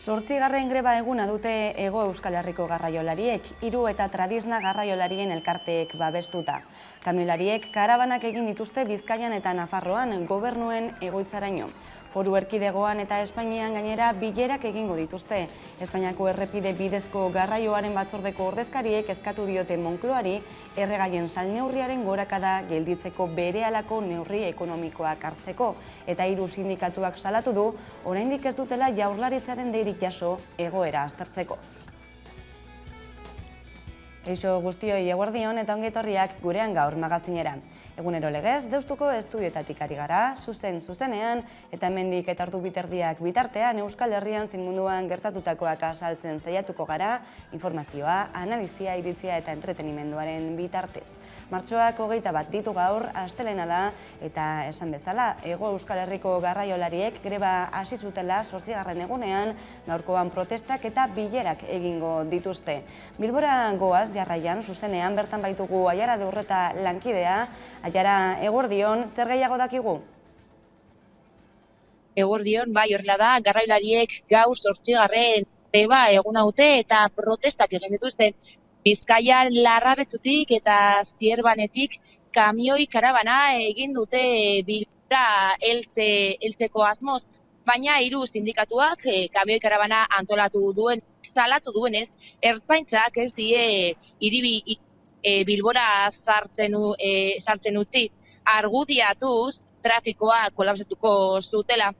8. greba eguna dute Hego Euskal Herriko garraiolariek, hiru eta Tradisna garraiolarien elkarteek babestuta. Kamiolariek karabanak egin dituzte Bizkaian eta Nafarroan gobernuen egoitzaraino. Foru Erkidegoan eta Espainian gainera bilerak egingo dituzte. Espainiako errepide bidezko garraioaren batzordeko ordezkariek eskatu diote Moncloari erregaien salneurriaren gorakada gelditzeko berehalako neurri ekonomikoak hartzeko. Eta hiru sindikatuak salatu du, oraindik ez dutela Jaurlaritzaren deirik jaso egoera aztertzeko. Eixo guztioi eguerdion eta ongetorriak gurean gaur magazinera. Egunero legez, Deustuko estudioetatik ari gara, zuzenean, eta hemendik eta ordu biterdiak bitartean Euskal Herrian zein munduan gertatutakoak azaltzen saiatuko gara, informazioa, analizia, iritzia eta entretenimenduaren bitartez. Martxoak 21 ditu gaur, astelena da, eta esan bezala, Hego Euskal Herriko garraiolariek greba hasi zutela 8. egunean, gaurkoan protestak eta bilerak egingo dituzte. Bilbora goaz jarraian, zuzenean, bertan baitugu Aiara de Urreta lankidea. Aiara, eguerdion, zer gehiago dakigu? Eguerdion, bai, horrela da, garraiolariek gaur 8. greba eguna dute eta protestak egin dituzte. Bizkaian Larrabetzutik eta Zierbanetik kamioi karabana egin dute Bilbora heltzeko asmoz, baina hiru sindikatuak kamioi karabana salatu duenez, ertzaintzak ez die Bilbora sartzen utzi, argudiatuz trafikoa kolapsatuko zutela.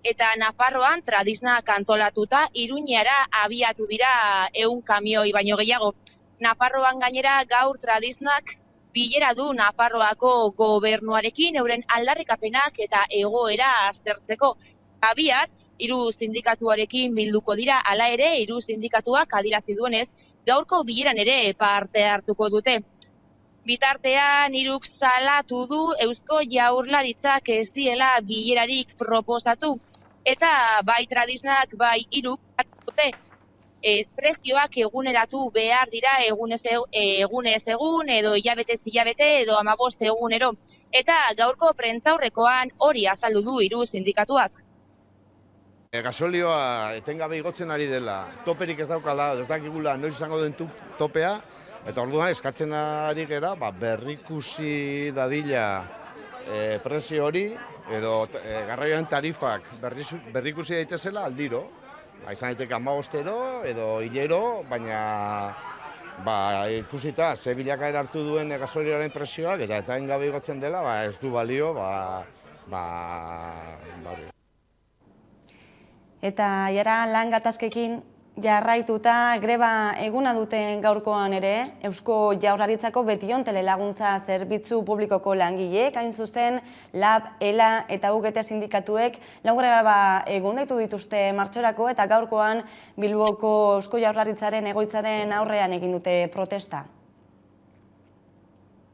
Eta Nafarroan Tradisnak antolatuta Iruñara abiatu dira 100 kamioi baino gehiago. Nafarroan gainera gaur Tradisnak bilera du Nafarroako gobernuarekin euren aldarrikapenak eta egoera aztertzeko. Abiat, hiru sindikatuarekin bilduko dira, hala ere, hiru sindikatuak adierazi duenez, gaurko bileran ere parte hartuko dute. Bitartean, hiruk salatu du Eusko Jaurlaritzak ez diela bilerarik proposatu. Eta bai Tradisnak, bai hiruk dute. Prezioak eguneratu behar dira egunez egun, edo hilabetez hilabete, edo 15 egunero. Eta gaurko prentzaurrekoan hori azaldu du hiru sindikatuak. Gasolioa etengabe igotzen ari dela, toperik ez daukala, ez dakigula noiz izango den topea, eta orduan eskatzen ari gera, berrikusi dadila prezio hori, edo garraioaren tarifak berrikusi daitezela aldiro. Izan daiteke 15 edo hilero, baina ikusita ze bilakaera hartu duen gasolioaren prezioak, eta etengabe igotzen dela, ez du balio, Eta Aiara, lan gatazkekin jarraituta greba eguna duten gaurkoan ere, Eusko Jaurlaritzako betion telelaguntza zerbitzu publikoko langileek, hain zuzen, LAB, ELA eta UGT sindikatuek lau greba egun deitu dituzte martxorako eta gaurkoan Bilboko Eusko Jaurlaritzaren egoitzaren aurrean egin dute protesta.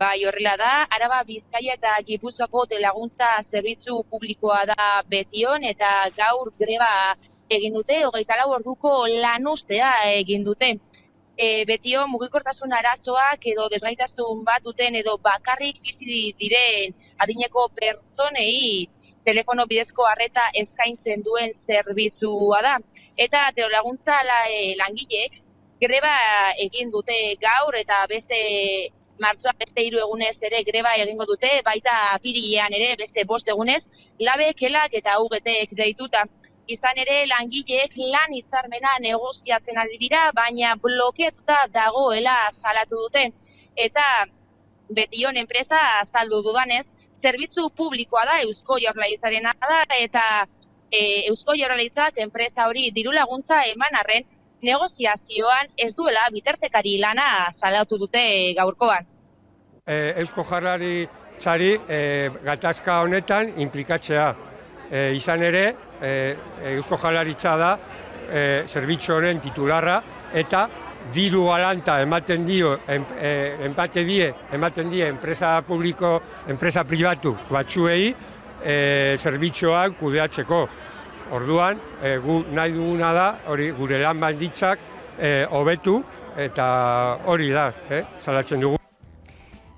Bai, horrela da, Araba, Bizkaia eta Gipuzkoako telelaguntza zerbitzu publikoa da betion eta gaur greba egin dute, 24 orduko lanuztea egin dute. Betion mugikortasun arazoak edo desgaitasun bat duten edo bakarrik bizi diren adineko pertsonei telefono bidezko arreta eskaintzen duen zerbitzua da. Eta telelaguntza langileek greba egin dute gaur eta martxoan beste 3 egunez ere greba egingo dute, baita apirilean ere beste 5 egunez, LABek, ELAk eta UGTek deituta. Izan ere langileek lan hitzarmena negoziatzen ari dira, baina blokeatuta dagoela salatu dute. Eta betion enpresa azaldu dudanez, zerbitzu publikoa da Eusko Jaurlaritzarena da, eta Eusko Jaurlaritzak enpresa hori diru laguntza eman arren, negoziazioan ez duela bitartekari lana salatu dute gaurkoan. Eusko Jaurlaritzari gatazka honetan inplikatzea. Izan ere, Eusko Jaurlaritza da zerbitzu honen titularra eta diru galanta ematen die enpresa pribatu batzuei zerbitzuak kudeatzeko. Orduan, gu nahi duguna da, hori gure lan baldintzak hobetu eta hori da, salatzen dugu.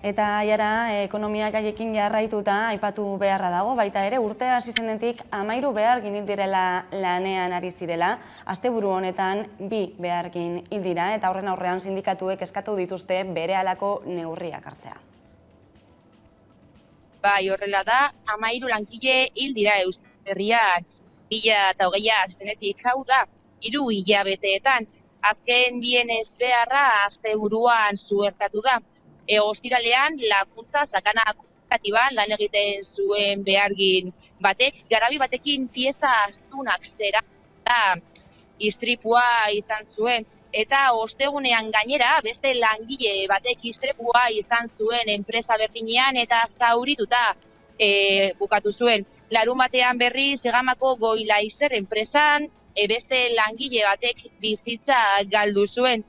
Eta jara, ekonomia gaiekin jarraituta aipatu beharra dago, baita ere urtea hasi zenetik 13 behargin hil direla lanean ari zirela, asteburu honetan 2 behargin hil dira eta horren aurrean sindikatuek eskatu dituzte berehalako neurriak hartzea. Bai, horrela da, 13 langile hil dira Euskal Herrian 2020 hasi zenetik, hau da, 3 hilabeteetan. Azken bien ezbeharra asteburuan suertatu da. Ostiralean laguntza sakana kooperatiban lan egiten zuen behargin batek, garabi batekin pieza astunak zera istripua izan zuen. Eta ostegunean gainera beste langile batek istripua izan zuen enpresa berdinean eta zaurituta bukatu zuen. Larunbatean berriz Egamako Goilaizer enpresan beste langile batek bizitza galdu zuen.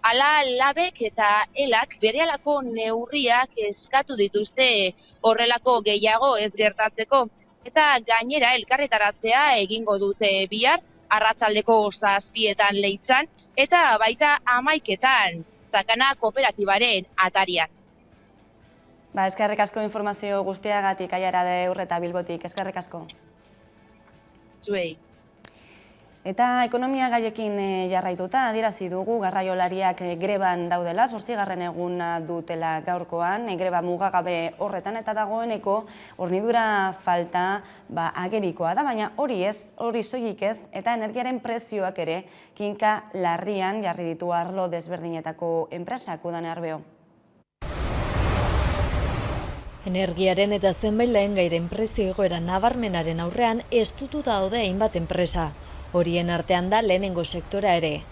Hala, Labek eta Elak berehalako neurriak eskatu dituzte horrelako gehiago ez gertatzeko. Eta gainera elkarretaratzea egingo dute bihar, arratsaldeko 7:00 Leitzan, eta baita 11:00 sakana kooperatibaren atarian. Eskerrik asko informazio guztiagatik, Aiara de Urreta Bilbotik, eskerrik asko. Zuei. Eta ekonomia gaiekin jarraituta, adierazi dugu garraiolariak greban daudela, 8. eguna dutela gaurkoan, greba mugagabe horretan eta dagoeneko hornidura falta agerikoa da, baina hori soilik ez, eta energiaren prezioak ere kinka larrian jarri ditu arlo desberdinetako enpresak. Udane Arbeo. Energiaren eta zenbait lehengairen prezio egoera nabarmenaren aurrean estututa daude hainbat enpresa. Horien artean da lehenengo sektora ere.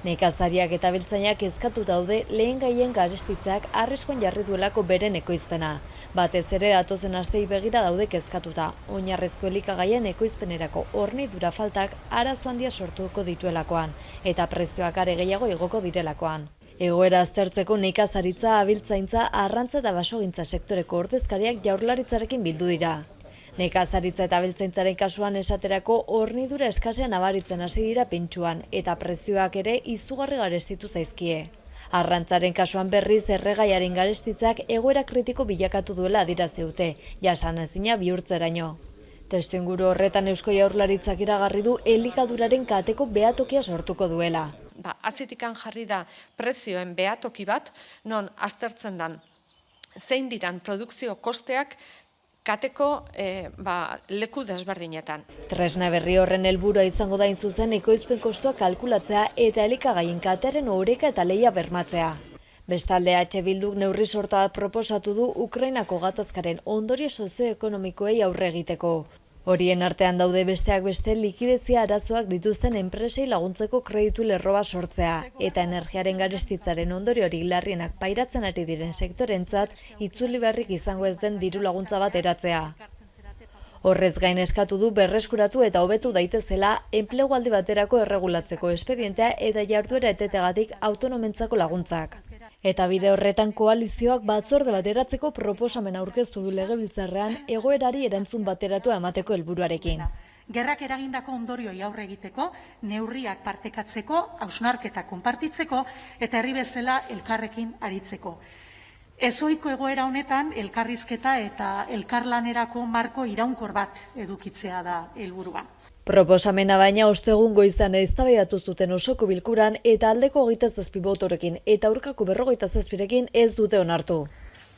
Nekazariak eta abeltzainak kezkatu daude lehengaien garestitzak arriskuan jarri duelako beren ekoizpena. Batez ere datozen astei begira daude kezkatuta. Oinarrezko elikagaien ekoizpenerako hornidura faltak arazo handia sortuko dituelakoan eta prezioak are gehiago igoko direlakoan. Egoera aztertzeko nekazaritza, abiltzaintza, arrantza eta basogintza sektoreko ordezkariak Jaurlaritzarekin bildu dira. Nekazaritza eta abiltzaintzaren kasuan esaterako hornidura eskasean nabaritzen hasi dira pentsuan eta prezioak ere izugarri garestitu zaizkie. Arrantzaren kasuan berriz erregaiaren garestitzak egoera kritiko bilakatu duela adierazi dute, jasanezina bihurtzeraino. Testuinguru horretan Eusko Jaurlaritzak iragarri du elikaduraren kateko behatokia sortuko duela. Azitikan jarri da prezioen behatoki bat, non aztertzen dan zein diran produkzio kosteak kateko leku desberdinetan. Tresna berri horren helburua izango da zuzen ekoizpen kostuak kalkulatzea eta elikagaien katearen oreka eta lehia bermatzea. Bestalde Bilduk neurri sorta bat proposatu du Ukrainako gatazkaren ondorio sozioekonomikoei aurre egiteko. Horien artean daude besteak beste likidezia arazoak dituzten enpresei laguntzeko kreditu lerroa sortzea eta energiaren garestitzaren ondoriorik larrienak pairatzen ari diren sektorentzat itzuli beharrik izango ez den diru laguntza bat eratzea. Horrez gain eskatu du berreskuratu eta hobetu daitezela enplegu aldi baterako erregulatzeko espedientea eta jarduera etetegatik autonomentzako laguntzak. Eta bide horretan koalizioak batzorde bat eratzeko proposamen aurkeztu du Legebiltzarrean egoerari erantzun bateratua emateko helburuarekin. Gerrak eragindako ondorioi aurre egiteko, neurriak partekatzeko, hausnarketa konpartitzeko eta herri bezala elkarrekin aritzeko. Ezohiko egoera honetan elkarrizketa eta elkarlanerako marko iraunkor bat edukitzea da helburua. Proposamena baina ostegun goizan eztabaidatu zuten osoko bilkuran eta aldeko 27 botorekin eta aurkako 47rekin ez dute onartu.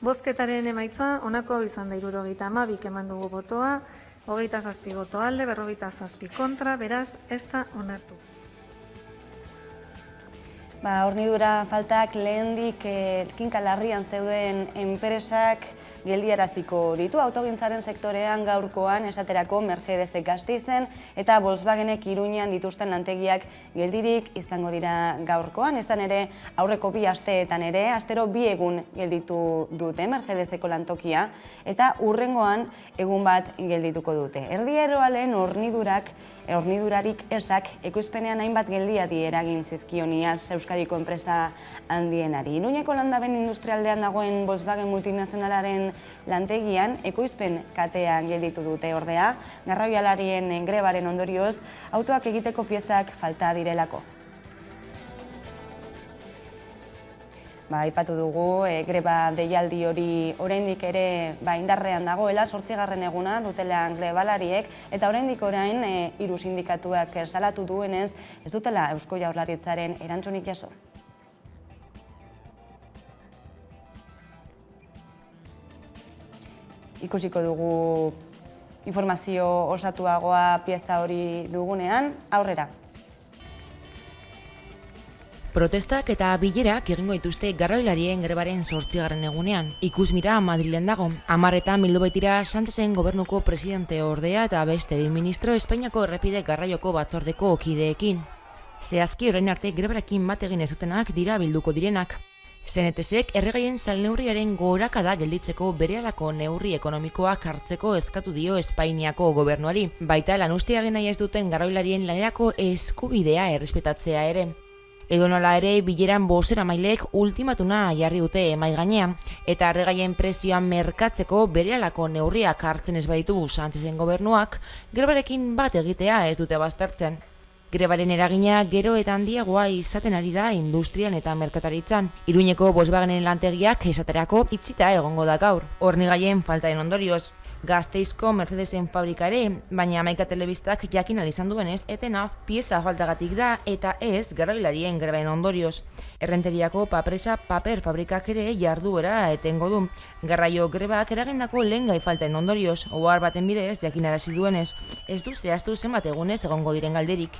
Bozketaren emaitza honako izan da 72 eman dugu botoa, 27 boto alde, 47 kontra, beraz ez da onartu. Hornidura faltak lehendik kinka larrian zeuden enpresak geldiaraziko ditu. Autogintzaren sektorean gaurkoan esaterako Mercedesek Gasteizen eta Volkswagenek Iruñean dituzten lantegiak geldirik izango dira gaurkoan. Izan ere aurreko 2 asteetan ere, astero 2 egun gelditu dute Mercedeseko lantokia eta hurrengoan egun bat geldituko dute. Erdieroalen hornidurarik esak ekoizpenean hainbat geldiadi eragin zizkioniaz Euskadiko enpresa handienari. Iruñeko landaben industrialdean dagoen Volkswagen multinazionalaren lantegian ekoizpen katean gelditu dute ordea, garraioalarien grebaren ondorioz autoak egiteko piezak falta direlako. Aipatu dugu, greba deialdi hori oraindik ere indarrean dagoela, 8. eguna dutela grebalariek, eta oraindik orain 3 sindikatuak salatu duenez, ez dutela Eusko Jaurlaritzaren erantzunik jaso. Ikusiko dugu informazio osatuagoa pieza hori dugunean, aurrera. Protestak eta bilerak egingo dituzte garraiolarien grebaren 8. egunean. Ikusmira Madrilen dago. 10:00 bildu baitira Sánchezen gobernuko presidente ordea eta beste 2 ministro Espainiako errepide garraioko batzordeko kideekin. Zehazki orain arte grebarekin bat egin ez dutenak dira bilduko direnak. CNTSek erregaien salneurriaren gorakada gelditzeko berehalako neurri ekonomikoak hartzeko eskatu dio Espainiako gobernuari. Baita lanuztearen nahi ez duten garraiolarien lanerako eskubidea errespetatzea ere. Edonola ere, bileran bozeramaileek ultimatuna jarri dute mahai gainean, eta erregaien prezioan merkatzeko berehalako neurriak hartzen ez baditu Sánchezen gobernuak, grebarekin bat egitea ez dute baztertzen. Grebaren eragina gero eta handiagoa izaten ari da industrian eta merkataritzan. Iruñeko Volkswagenen lantegiak esaterako itzita egongo da gaur, hornigaien faltaren ondorioz. Gasteizko Mercedesen fabrika ere, baina Hamaika Telebistak jakin izan duenez, etena pieza faltagatik da eta ez garrailarien grebaen ondorioz. Errenteriako Papresa paper fabrikak ere jarduera etengo du. Garraio grebak eragindako lehengai falten ondorioz, ohar baten bidez jakinarazi duenez, ez du zehaztu zenbat egunez egongo diren galderik.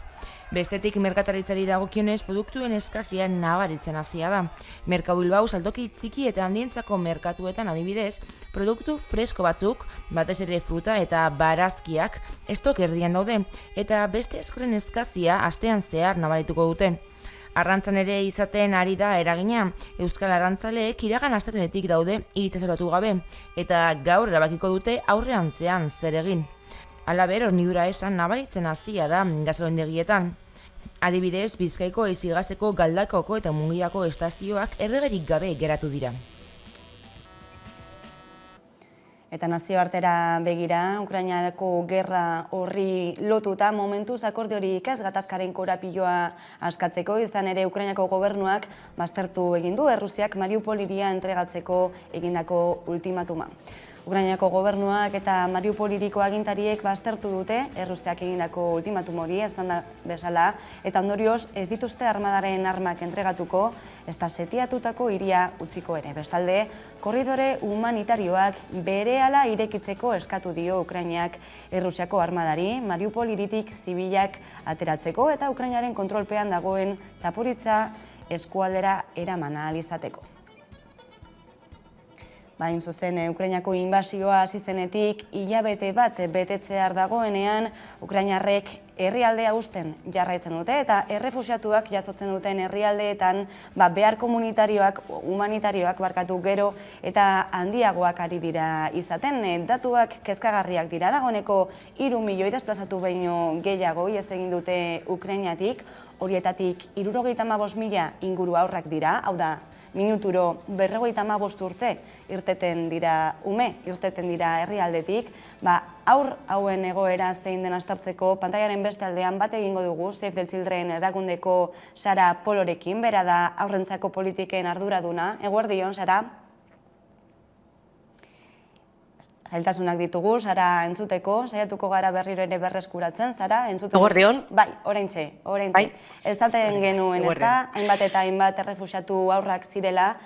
Bestetik merkataritzari dagokionez produktuen eskazia nabaritzen hasia da. Merkatu Bilbao saltoki txiki eta handientzako merkatuetan adibidez, produktu fresko batzuk, batez ere fruta eta barazkiak, estok erdian daude, eta beste askoren eskazia astean zehar nabarituko dute. Arrantzan ere izaten ari da eragina, Euskal Arrantzaleek iragan astelehenetik daude iritzazoratu gabe, eta gaur erabakiko dute aurreantzean zer egin. Halaber, hornidura esan nabaritzen hasia da gasolindegietan. Adibidez, Bizkaiko Eizigazeko Galdakoko eta Mungiako estazioak erregerik gabe geratu dira. Eta nazioartera begira, Ukrainako gerra horri lotuta momentuz akordiorik ez gatazkaren korapiloa askatzeko, izan ere Ukrainako gobernuak baztertu egin du Errusiak Mariupol hiria entregatzeko egindako ultimatuma. Ukrainako gobernuak eta Mariupol hiriko agintariek baztertu dute Errusiak egindako ultimatum hori eztanda bezala, eta ondorioz ez dituzte armadaren armak entregatuko, ezta setiatutako hiria utziko ere. Bestalde, korridore humanitarioak berehala irekitzeko eskatu dio Ukrainak Errusiako armadari, Mariupol hiritik zibilak ateratzeko eta Ukrainaren kontrolpean dagoen Zaporizhia eskualdera eraman ahal izateko. Hain zuzen, Ukrainako inbasioa hasi zenetik hilabete bat betetzear dagoenean, Ukrainarrek herrialdea uzten jarraitzen dute eta errefuxiatuak jasotzen duten herrialdeetan behar humanitarioak gero eta handiagoak ari dira izaten. Datuak kezkagarriak dira, dagoeneko 3 milioi desplazatu baino gehiago ihes egin dute Ukrainatik, horietatik 75.000 inguru haurrak dira, hau da, minuturo 55 urte irteten dira herrialdetik, haur hauen egoera zein den aztertzeko pantailaren beste aldean bat egingo dugu Save the Children erakundeko Sara Polorekin, bera da haurrentzako politiken arduraduna. Eguerdion, Sara? Zailtasunak ditugu, Sara, entzuteko, saiatuko gara berriro ere berreskuratzen, Sara, entzuteko. Eguerdion? Bai, oraintxe. Ez daten genuen, ez da, hainbat eta hainbat errefuxiatu haurrak zirela.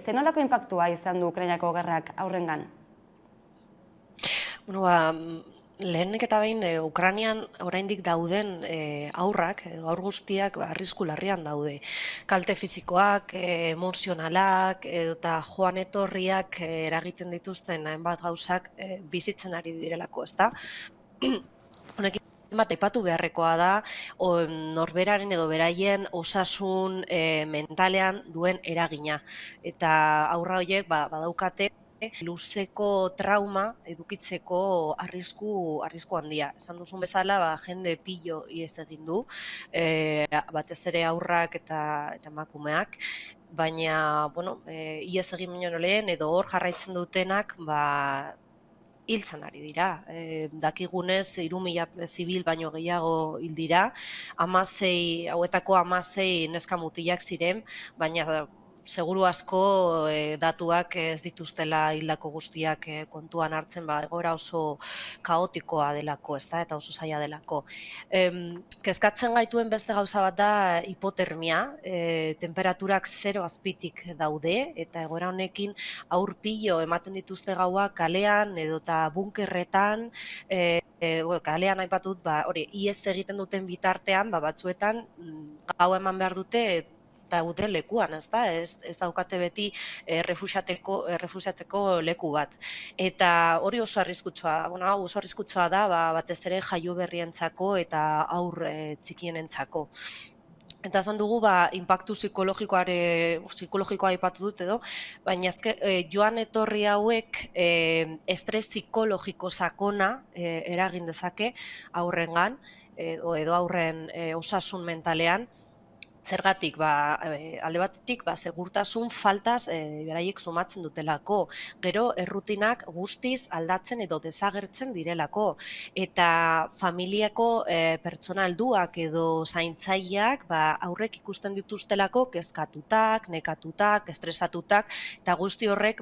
Zenolako inpaktua izan du Ukrainako gerrak haurrengan? Lehenik eta behin, Ukrainian oraindik dauden haurrak, haur guztiak arrisku larrian daude. Kalte fisikoak, emozionalak, eta joan etorriak eragiten dituzten hainbat gauzak bizitzen ari direlako, ezta? Honekin bat aipatu beharrekoa da, norberaren edo beraien osasun mentalean duen eragina. Eta haurra horiek badaukate luzeko trauma edukitzeko arrisku handia. Esan duzun bezala, jende pilo ihes egin du, batez ere haurrak eta emakumeak, baina, ihes egin baino lehen edo hor jarraitzen dutenak, hiltzen ari dira. Dakigunez, 3.000 zibil baino gehiago hil dira, hauetako 16 neska mutilak ziren, baina seguru asko datuak ez dituztela hildako guztiak kontuan hartzen, egoera oso kaotikoa delako, eta oso zaila delako. Kezkatzen gaituen beste gauza bat da hipotermia, temperaturak 0 azpitik daude, eta egoera honekin aurpilo ematen dituzte gauak kalean edota bunkerretan, kalean aipatut, ihes egiten duten bitartean, batzuetan gau eman behar dute daude lekuan, ez daukate beti refusatzeko leku bat. Eta hori oso arriskutsua da, batez ere jaio berrientzako eta aur txikienentzako. Eta esan dugu, inpaktu psikologikoa aipatu dut edo, baina joan etorri hauek estres psikologiko sakona eragin dezake aurrengan, edo aurren osasun mentalean. Zergatik, alde batetik, segurtasun faltaz beraiek sumatzen dutelako. Gero, errutinak guztiz aldatzen edo desagertzen direlako. Eta familiako pertsona helduak edo zaintzaileak aurrek ikusten dituztelako kezkatutak, nekatutak, estresatutak, eta guzti horrek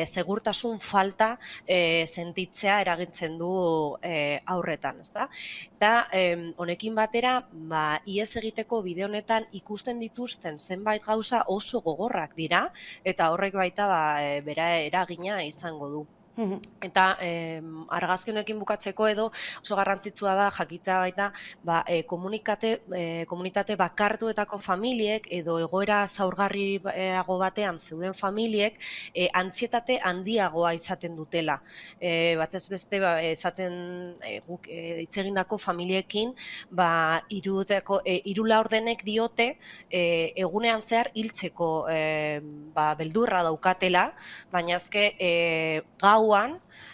segurtasun falta sentitzea eragintzen du aurretan. Eta honekin batera, ihes egiteko bide honetan ikusten dituzten zenbait gauza oso gogorrak dira, eta horrek baita bera eragina izango du. Eta argazki honekin bukatzeko edo oso garrantzitsua da jakita baita komunitate bakartuetako familiek edo egoera zaurgarriago batean zeuden familiek antsietate handiagoa izaten dutela. Batez beste esaten guk hitz egindako familiekin hiru laurdenek diote egunean zehar hiltzeko beldurra daukatela, baina gauan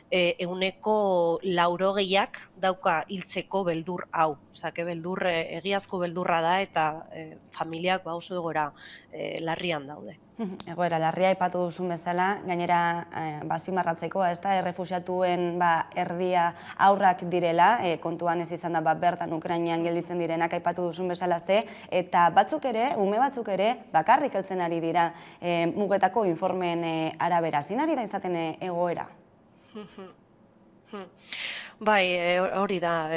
eguneko 80ak dauka hiltzeko beldur hau. Beldur egiazko beldurra da eta familiak oso egoera larrian daude. Egoera larria aipatu duzun bezala, gainera azpimarratzeko, errefuxiatuen erdia aurrak direla, kontuan ez izan da bertan Ukrainian gelditzen direnak aipatu duzun bezala eta batzuk ere, ume batzuk ere, bakarrik heltzen ari dira mugetako informeen arabera. Zein ari da izaten egoera? Bai, hori da,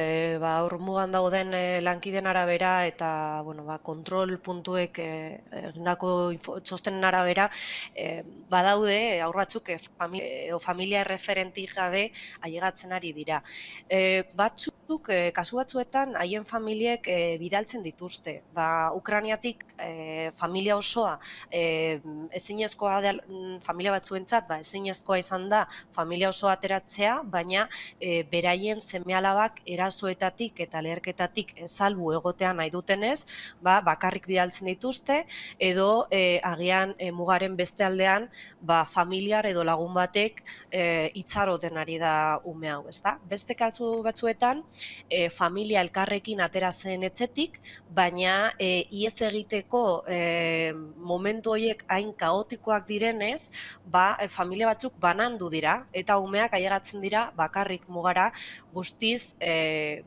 hor mugan dauden lankideen arabera eta kontrol puntuek egindako txostenen arabera badaude aur batzuk familia erreferentik gabe ailegatzen ari dira. Batzuk, kasu batzuetan, haien familiek bidaltzen dituzte. Ukrainiatik familia osoa ezinezkoa familia batzuentzat ezinezkoa izan da familia osoa ateratzea, baina beraien seme-alabak erasoetatik eta leherketatik salbu egotean nahi dutenez, bakarrik bidaltzen dituzte, edo agian mugaren beste aldean familiar edo lagun batek itxaroten ari da ume hau. Beste kasu batzuetan, familia elkarrekin atera zen etxetik, baina ihes egiteko momentu horiek hain kaotikoak direnez, familia batzuk banandu dira, eta umeak ailegatzen dira bakarrik mugara guztiz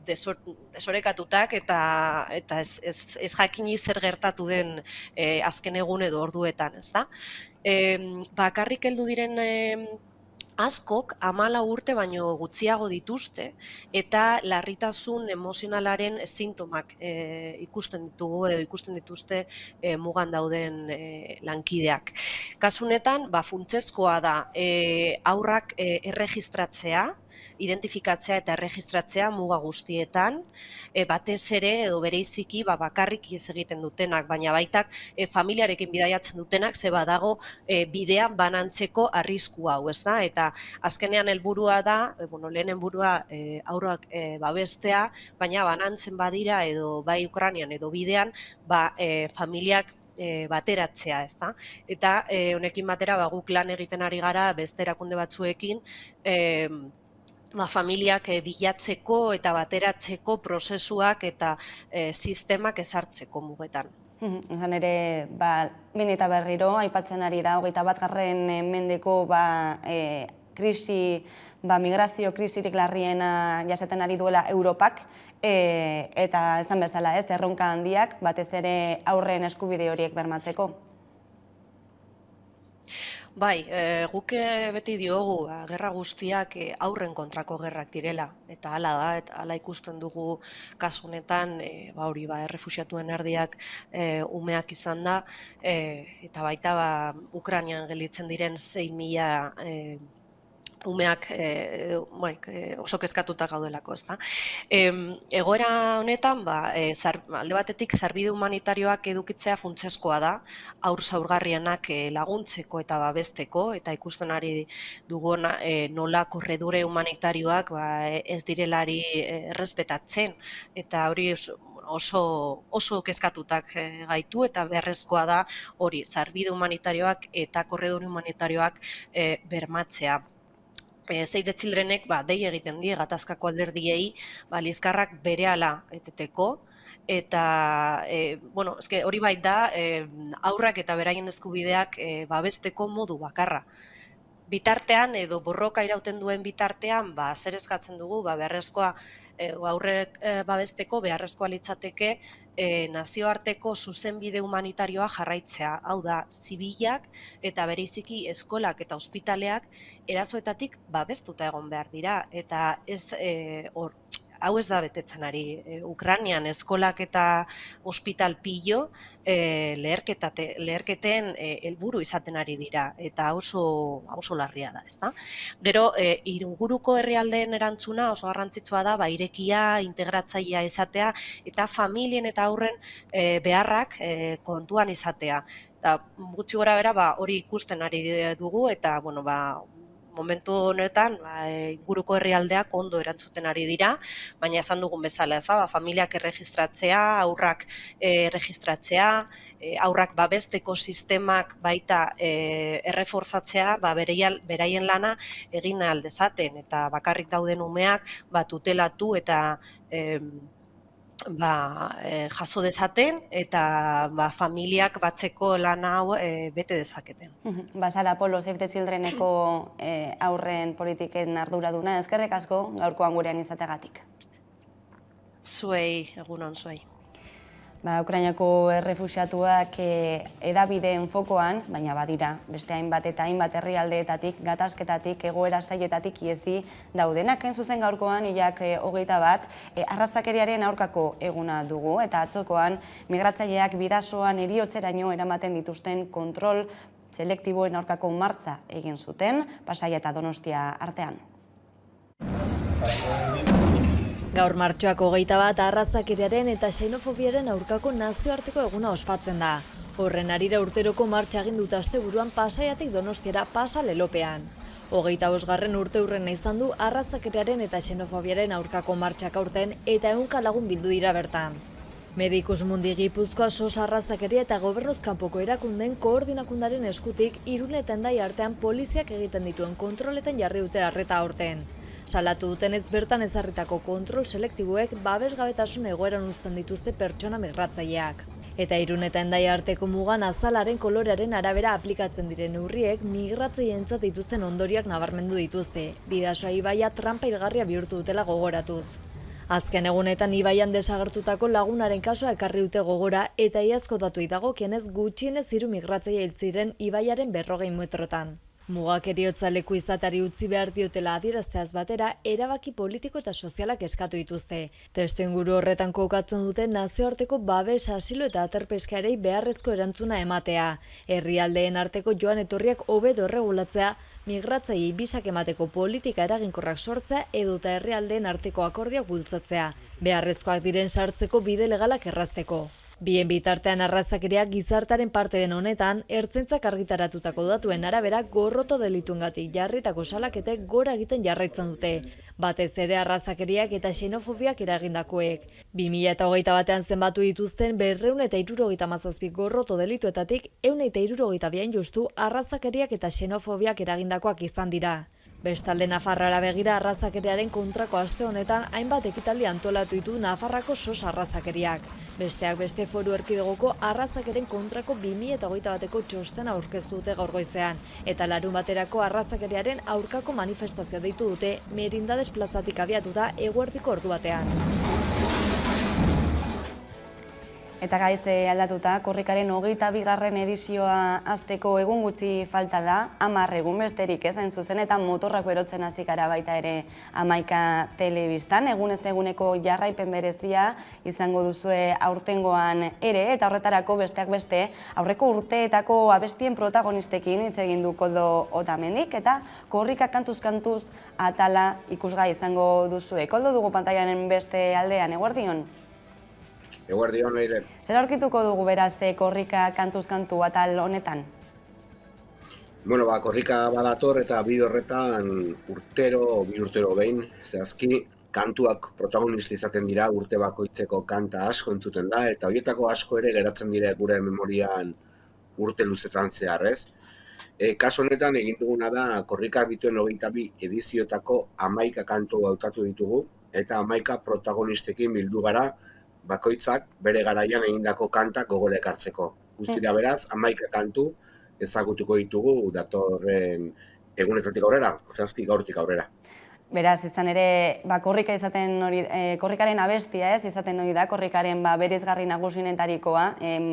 desorekatutak eta ez jakini zer gertatu den azken egun edo orduetan, Bakarrik heldu diren askok 14 urte baino gutxiago dituzte eta larritasun emozionalaren sintomak ikusten ditugu edo ikusten dituzte mugan dauden lankideak. Kasu honetan, funtsezkoa da haurrak erregistratzea, identifikatzea eta erregistratzea muga guztietan, batez ere edo bereiziki bakarrik ihes egiten dutenak, baina baitak familiarekin bidaiatzen dutenak ze badago bidean banantzeko arrisku hau, eta azkenean helburua da, lehen helburua haurrak babestea, baina banantzen badira edo bai Ukrainian edo bidean familiak bateratzea, eta honekin batera guk lan egiten ari gara beste erakunde batzuekin familiak bilatzeko eta bateratzeko prozesuak eta sistemak ezartzeko mugetan. Izan ere, behin eta berriro, aipatzen ari da, 21. mendeko migrazio krisirik larriena jasaten ari duela Europak, eta esan bezala erronka handiak, batez ere aurren eskubide horiek bermatzeko. Bai, guk beti diogu gerra guztiak aurren kontrako gerrak direla, eta hala da, eta hala ikusten dugu kasu honetan, errefuxiatuen erdiak umeak izan da, eta baita Ukrainian gelditzen diren 6.000 umeak oso kezkatuta gaudelako, ezta. Egoera honetan, alde batetik sarbide humanitarioak edukitzea funtsezkoa da, haur zaurgarrienak laguntzeko eta babesteko, eta ikusten ari dugu nola korredore humanitarioak ez direlari errespetatzen, eta hori oso kezkatutak gaitu, eta beharrezkoa da hori sarbide humanitarioak eta korredore humanitarioak bermatzea. Save the Childrenek dei egiten die gatazkako alderdiei liskarrak berehala eteteko, eta hori da haurrak eta beraien eskubideak babesteko modu bakarra. Bitartean edo borroka irauten duen bitartean, zer eskatzen dugu, beharrezkoa haurrek babesteko beharrezkoa litzateke nazioarteko zuzenbide humanitarioa jarraitzea, hau da, zibilak eta bereziki eskolak eta ospitaleak erasoetatik babestuta egon behar dira, eta hau ez da betetzen ari. Ukrainian eskolak eta ospital pilo leherketen helburu izaten ari dira, eta oso larria da, ezta? Gero, inguruko herrialdeen erantzuna oso garrantzitsua da, irekia, integratzailea izatea, eta familien eta aurren beharrak kontuan izatea. Eta gutxi gora bera, hori ikusten ari dugu, eta momentu honetan inguruko herrialdeak ondo erantzuten ari dira, baina esan dugun bezala, familiak erregistratzea, aurrak erregistratzea, aurrak babesteko sistemak baita erreforzatzea, beraien lana egin ahal dezaten, eta bakarrik dauden umeak tutelatu eta jaso dezaten, eta familiak batzeko lan hau bete dezaketen. Sara Polo, Save the Childreneko aurren politiken arduraduna, eskerrik asko gaurkoan gurean izategatik. Zuei, egunon zuei. Ukrainako errefuxiatuak edabideen fokoan, baina badira, beste hainbat eta hainbat herrialdeetatik, gatazketatik, egoera zailetatik iezi daudenak. Zuzen gaurkoan, hilak 21, arrazakeriaren aurkako eguna dugu, eta atzokoan migratzaileak bidasoan heriotzeraino eramaten dituzten kontrol selektiboen aurkako martza egin zuten, Pasaia eta Donostia artean. Gaur martxoak 21 arrazakeriaren eta xenofobiaren aurkako nazioarteko eguna ospatzen da. Horren harira urteroko martxa egin dut asteburuan Pasaiatik Donostiara pasa lelopean. 25. urteurrena izan du arrazakeriaren eta xenofobiaren aurkako martxak aurten eta 100 lagun bildu dira bertan. Medicus Mundi Gipuzkoa SOS arrazakeria eta gobernuz kanpoko erakundeen koordinakundaren eskutik Irun eta Hendaia artean poliziak egiten dituen kontroletan jarri dute arreta aurten. Salatu dutenez bertan ezarritako kontrol selektiboek babesgabetasun egoeran uzten dituzte pertsona migratzaileak. Eta Irun eta Hendaia arteko mugan azalaren kolorearen arabera aplikatzen diren neurriek migratzaileentzat dituzten ondorioak nabarmendu dituzte. Bidasoa ibaia tranpa hilgarria bihurtu dutela gogoratuz. Azken egunetan ibaian desagertutako lagunaren kasua ekarri dute gogora eta iazko datuei dagokienez gutxienez 3 migratzaile hil ziren ibaiaren 40 metrotan. Mugak heriotza leku izatari utzi behar diotela adierazteaz batera, erabaki politiko eta sozialak eskatu dituzte. Testuinguru horretan kokatzen dute nazioarteko babes, asilo eta aterpeskarei beharrezko erantzuna ematea. Herrialdeen arteko joan etorriak hobeto erregulatzea, migratzailei bisak emateko politika eraginkorrak sortzea edota herrialdeen arteko akordioak bultzatzea. Beharrezkoak diren sartzeko bide legalak errazteko. Bien bitartean arrazakeriak gizartaren parte den honetan, ertzaintzak argitaratutako datuen arabera gorroto delituengatik jarritako salaketek gora egiten jarraitzen dute. Batez ere arrazakeriak eta xenofobiak eragindakoek. 2021 zenbatu dituzten 277 gorroto delituetatik 162 justu arrazakeriak eta xenofobiak eragindakoak izan dira. Bestalde Nafarroara begira arrazakeriaren kontrako aste honetan hainbat ekitaldi antolatu ditu Nafarrako SOS arrazakeriak. Besteak beste Foru Erkidegoko arrazakeren kontrako 2021ko txostena aurkeztu dute gaur goizean, eta larunbaterako arrazakeriaren aurkako manifestazioa deitu dute Merindades plazatik abiatuta eguerdiko ordu batean. Eta gaize aldatuta, korrikaren 22. edizioa hasteko egun gutxi falta da, 10 egun besterik ez, hain zuzen, eta motorrak berotzen hasi gara baita ere Hamaika Telebistan. Egunez eguneko jarraipen berezia izango duzue aurtengoan ere, eta horretarako besteak beste, aurreko urteetako abestien protagonistekin hitz egin du Koldo Otamendik, eta korrika kantuz-kantuz atala ikusgai izango duzue. Koldo, dugu pantailaren beste aldean, eguerdion? Eguerdion leire. Zer aurkituko dugu beraz korrika kantuz-kantu atal honetan? Bueno, korrika badator eta bi horretan bi urtero behin, zehazki, kantuak protagonista izaten dira, urte bakoitzeko kanta asko entzuten da, eta horietako asko ere geratzen dira gure memorian urte luzetan zehar, ez? Kasu honetan egin duguna da, korrika dituen 22 ediziotako 11 kantu hautatu ditugu, eta 11 protagonistekin bildu gara, bakoitzak bere garaian egindako kantak gogora ekartzeko. Guztira beraz, 11 kantu ezagutuko ditugu datorren egunetatik aurrera, zehazki gaurtik aurrera. Beraz, izan ere, korrikaren abestia ez, izaten hori da, korrikaren bereizgarri nagusinetarikoa,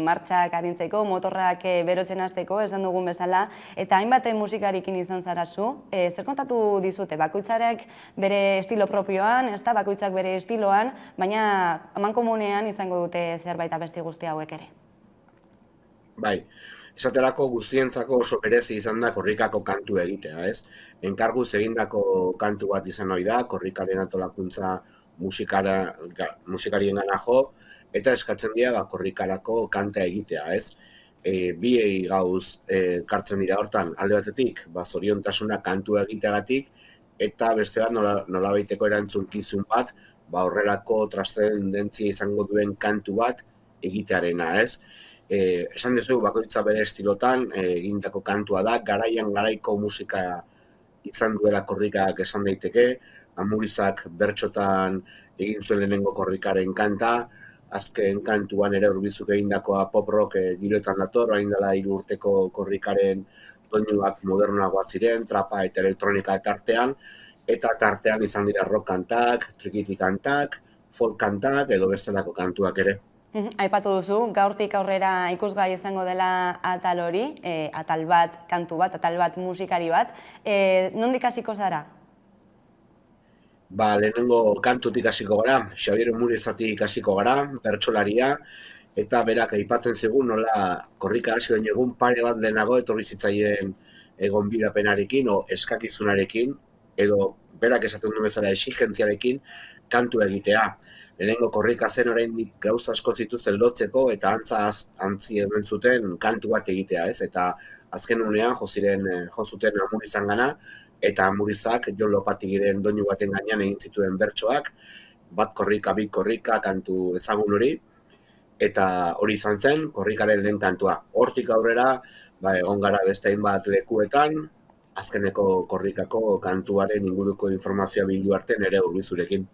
martxak arintzeko, motorrak berotzen hasteko, esan dugun bezala, eta hainbat musikarikin izan zarazu. Zer kontatu dizute, bakoitzarek bere estilo propioan, ez da, bakoitzak bere estiloan, baina amankomunean izango dute zerbait abesti guzti hauek ere? Bai. Esaterako guztientzako oso berezi izan da korrikako kantu egitea, ez? Enkarguz egindako kantu bat izan ohi da, korrikaren antolakuntza musikarien gana jo, eta eskatzen dira korrikarako kanta egitea, ez? Bi gauz kartzen dira hortan, alde batetik, zoriontasuna kantu egiteagatik, eta beste bat nolabaiteko erantzunkizun bat, horrelako transcendentzia izango duen kantu bat egitearena, ez? Esan dezu, bakoitza bere estilotan egindako kantua da, garaian garaiko musika izan duela korrikak esan daiteke, Amurizak bertxotan egin zuen lehenengo korrikaren kanta, azken kantuan ere Urbizuk egindakoa pop rock giroetan dator, hain dela 3 urteko korrikaren doinuak modernoagoak ziren, trapa eta elektronika tartean, eta tartean izan dira rock kantak, trikiti kantak, folk kantak edo bestelako kantuak ere. Aipatu duzu, gaurtik aurrera ikusgai izango dela atal hori, atal bat kantu bat, atal bat musikari bat. Nondik hasiko zara? Lehenengo kantutik hasiko gara, Xabier Murezatik hasiko gara, bertsolaria, eta berak aipatzen zigun nola korrika hasi baino egun pare bat lehenago etorri zitzaien gonbidapenarekin o eskakizunarekin, edo berak esaten duen bezala exigentziarekin kantu egitea. Lehenengo korrika zen oraindik gauza asko zituzten lotzeko eta antzi hemen zuten kantu bat egitea, ez? Eta azken unean jo zuten Amurizan gana, eta Amurizak Jon Lopatigiren doinu baten gainean egin zituen bertsoak, bat korrika, bi korrika kantu ezagun hori, eta hori izan zen korrikaren lehen kantua. Hortik aurrera, egon gara beste hainbat lekuetan, azkeneko korrikako kantuaren inguruko informazioa bildu arte nere Urbizurekin.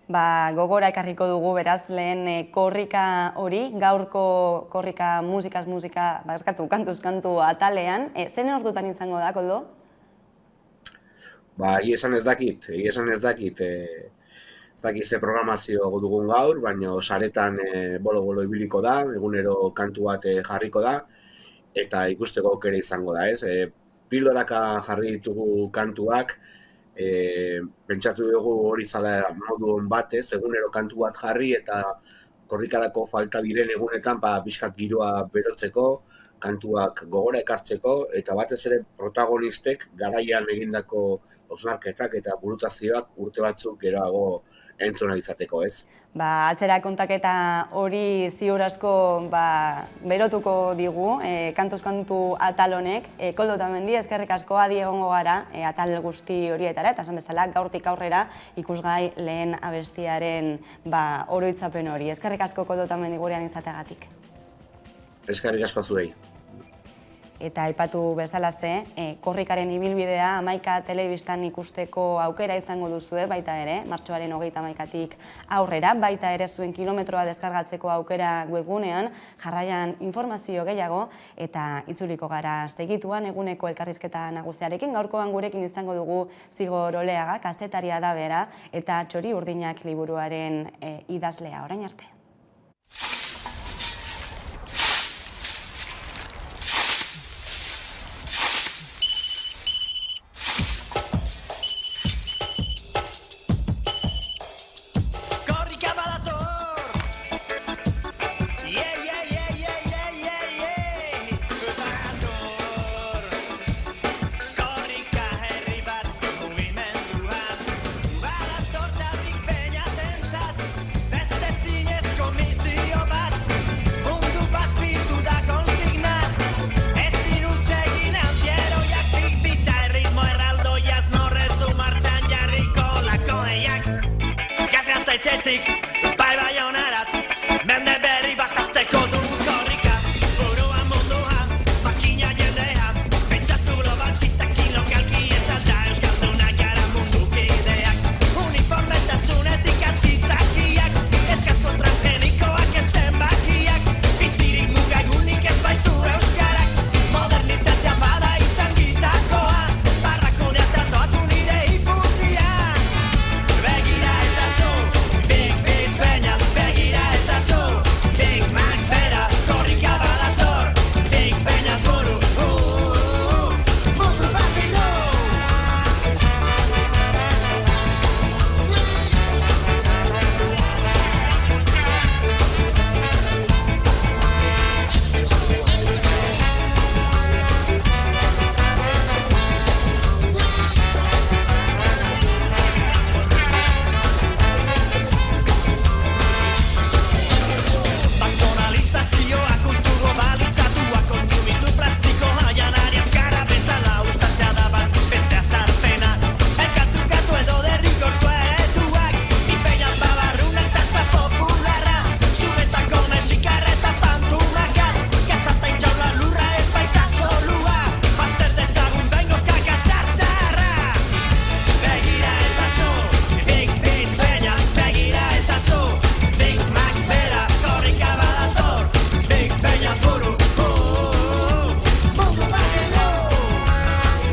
Gogora ekarriko dugu beraz lehen korrika hori, gaurko korrika kantuz kantu atalean. Zen ordutan izango da, Koldo? Egia esan ez dakit. Ez dakit ze programazio dugun gaur, baina saretan bolo-bolo ibiliko da, egunero kantu bat jarriko da, eta ikusteko aukera izango da, ez? Pildoraka jarri ditugu kantuak, pentsatu dugu hori zala modu on batez, egunero kantu bat jarri eta korrikarako falta diren egunetan pixkat giroa berotzeko, kantuak gogora ekartzeko, eta batez ere protagonistek garaian egindako hausnarketak eta burutazioak urte batzuk geroago entzuna izateko, ez? Atzera kontaketa hori ziur asko berotuko digu, kantuz kantu atal honek. Koldo Otamendi, eskerrik asko adi egongo gara atal guzti horietara, eta esan bezala gaurtik aurrera ikusgai lehen abestiaren oroitzapen hori. Eskerrik asko Koldo Otamendi gurean izateagatik. Eskerrik asko zuei. Eta aipatu bezala korrikaren ibilbidea Hamaika Telebistan ikusteko aukera izango duzue, baita ere, martxoaren 31-tik aurrera, baita ere zuen kilometroa deskargatzeko aukera webgunean, jarraian informazio gehiago, eta itzuliko gara segituan eguneko elkarrizketa nagusiarekin, gaurkoan gurekin izango dugu Zigor Oleaga, kazetaria da bera, eta Txori Urdinak liburuaren idazlea. Orain arte. bai Baionarat, mende berri bat asteko du korrika, buruan munduan, makina jendea, pentsatu globalkitekin lokalki ez alda euskaldunak gara mundukideak, uniformetasunetik antizakiak, eskazko transgenikoak ez zenbakiak, bizirik mugagunik ez baitu euskarak, modernizazioa bada izan gizakoa, barrakonea tratatu nire iputia, begira ezazu, Big Peña, begira ezazu, Big Mac bera, korrika badator, Big Peña buru, mundu bat bildu. Baktonalizazioa, kultu globalizatua, kontsumitu plastikoa, janari azkara bezala ustatzea da bat beste azarpena. Elkartukatu edo derrigortua ereduak, ipeñan babarruna eta zapopularra, zuretako nexikarra eta pantumaka, gaztata intxaula lurra ez baita solua, bazter dezagun bengoz kakazar zaharra. Begira ezazu, Big Peña, begira ezazu, Big Mac bera, korrika badator, Big Peña buru, mundu bat bildu. Begira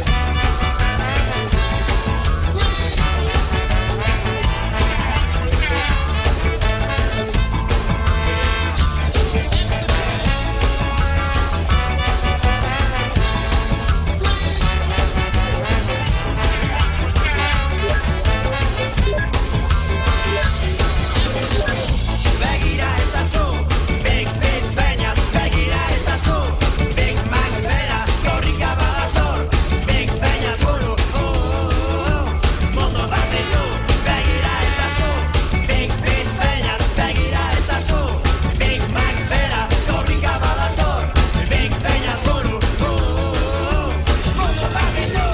ezazu, Big Peña, begira ezazu, Big Mac bera, korrika badator, Big Peña buru, mundu bat bildu. Begira ezazu, Big Peña, begira ezazu, Big Mac bera, korrika badator, Big Peña buru, mundu bat bildu.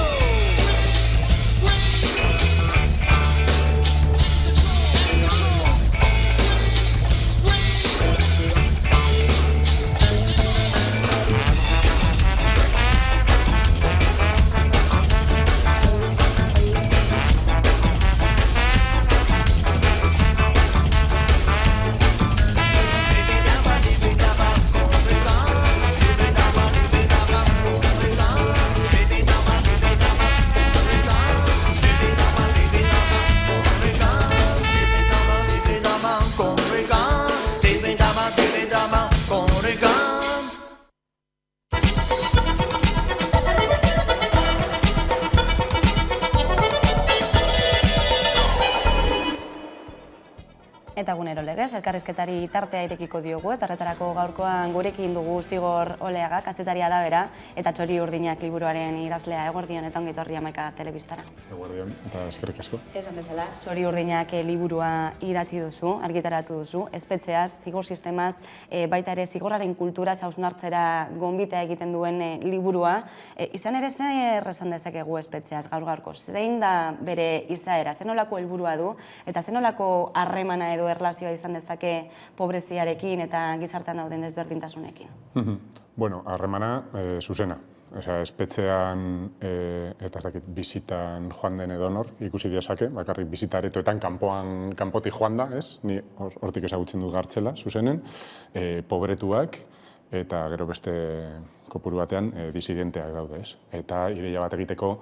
Eta egunero legez, elkarrizketari tartea irekiko diogu, eta horretarako gaurkoan gurekin dugu Zigor Oleaga, kazetaria da bera, eta Txori Urdinak liburuaren idazlea. Eguerdion eta ongi etorri Hamaika telebistara. Eguerdion eta eskerrik asko. Esan bezala, Txori Urdinak liburua idatzi duzu, argitaratu duzu, espetxeaz, zigor sistemaz, baita ere zigorraren kultura hausnartzera gonbitea egiten duen liburua. Izan ere zer esan dezakegu espetxeaz gaur-gaurko, zein da bere izaera, zenolako helburua du, eta zenolako harremana edo erlazioa izan dezake pobreziarekin eta gizartean dauden desberdintasunekin? Bueno, harremana zuzena. Espetxean eta ez dakit bizitan joan den edonor ikusi dezake, bakarrik bizita aretoetan kanpotik joan da, ez? Ni hortik ezagutzen dut Gartzela, zuzenen, pobretuak eta gero beste kopuru batean disidenteak daude, ez? Eta ideia bat egiteko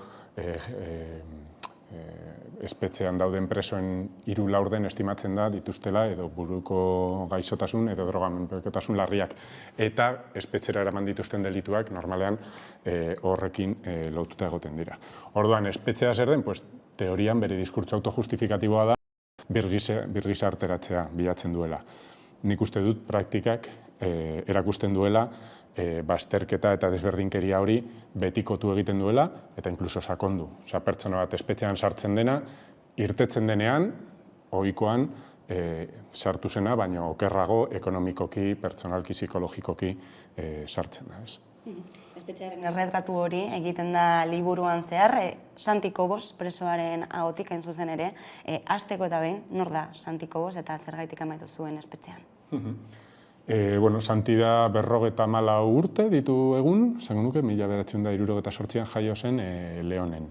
espetxean dauden presoen 3 laurden estimatzen da dituztela edo buruko gaixotasun edo drogamenpekotasun larriak. Eta espetxera eraman dituzten delituak normalean horrekin lotuta egoten dira. Orduan, espetxea zer den, teorian bere diskurtso autojustifikatiboa da birgizarteratzea bilatzen duela. Nik uste dut praktikak erakusten duela bazterketa eta desberdinkeria hori betikotu egiten duela eta inkluso sakondu. Pertsona bat espetxean sartzen dena, irtetzen denean, ohikoan sartu zena, baina okerrago ekonomikoki, pertsonalki, psikologikoki sartzen da. Espetxearen erretratu hori egiten da liburuan zehar, Santi Kobos presoaren ahotik hain zuzen ere, hasteko eta behin, nor da Santi Kobos eta zergaitik amaitu zuen espetxean? Santi da 54 urte ditu egun, zango nuke, 1968an jaio zen Leonen.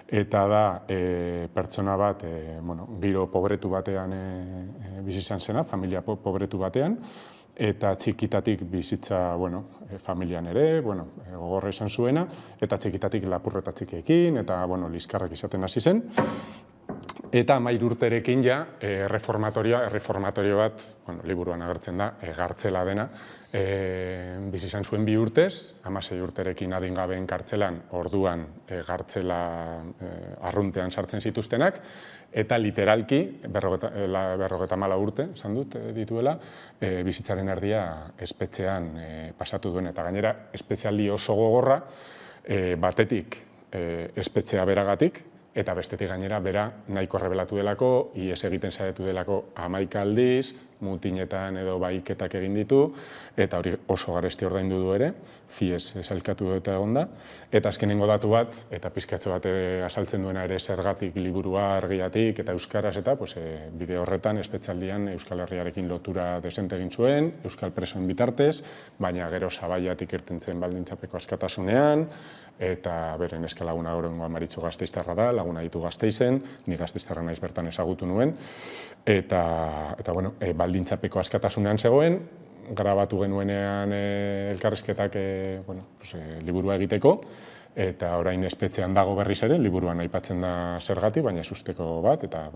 Eta da pertsona bat, giro pobretu batean bizi izan zena, familia pobretu batean, eta txikitatik bizitza, familian ere, gogorra izan zuena, eta txikitatik lapurreta txikiekin, eta, liskarrak izaten hasi zen. Eta 13 urterekin ja, reformatorio bat, liburuan agertzen da, gartzela dena, bizi izan zuen 2 urtez, 16 urterekin adingabeen kartzelan, orduan gartzela arruntean sartzen zituztenak, eta literalki, 54 urte, esan dut, dituela, bizitzaren erdia espetxean pasatu duen. Eta gainera, espetxealdi oso gogorra, batetik espetxea beragatik, eta bestetik gainera bera nahiko rebelatu delako, ihes egiten saiatu delako 11 aldiz, mutinetan edo baiketak egin ditu, eta hori oso garesti ordaindu du ere, fies sailkatu eta egon da. Eta azkenengo datu bat, eta pizkatxo bat azaltzen duena ere zergatik liburua argiatik eta euskaraz eta bide horretan espetxaldian Euskal Herriarekin lotura desente egin zuen, Euskal presoen bitartez, baina gero Sabaiatik irtentzen baldintzapeko askatasunean, eta beren eskalaguna gorengoa Maritxu Gasteiztarra da, laguna ditu Gasteizen, ni Gasteiztarra naiz bertan ezagutu nuen, eta baldintzapeko askatasunean zegoen, grabatu genuenean elkarrizketak liburua egiteko, eta orain espetxean dago berriz ere, liburuan aipatzen da zergatik, baina ez usteko bat, eta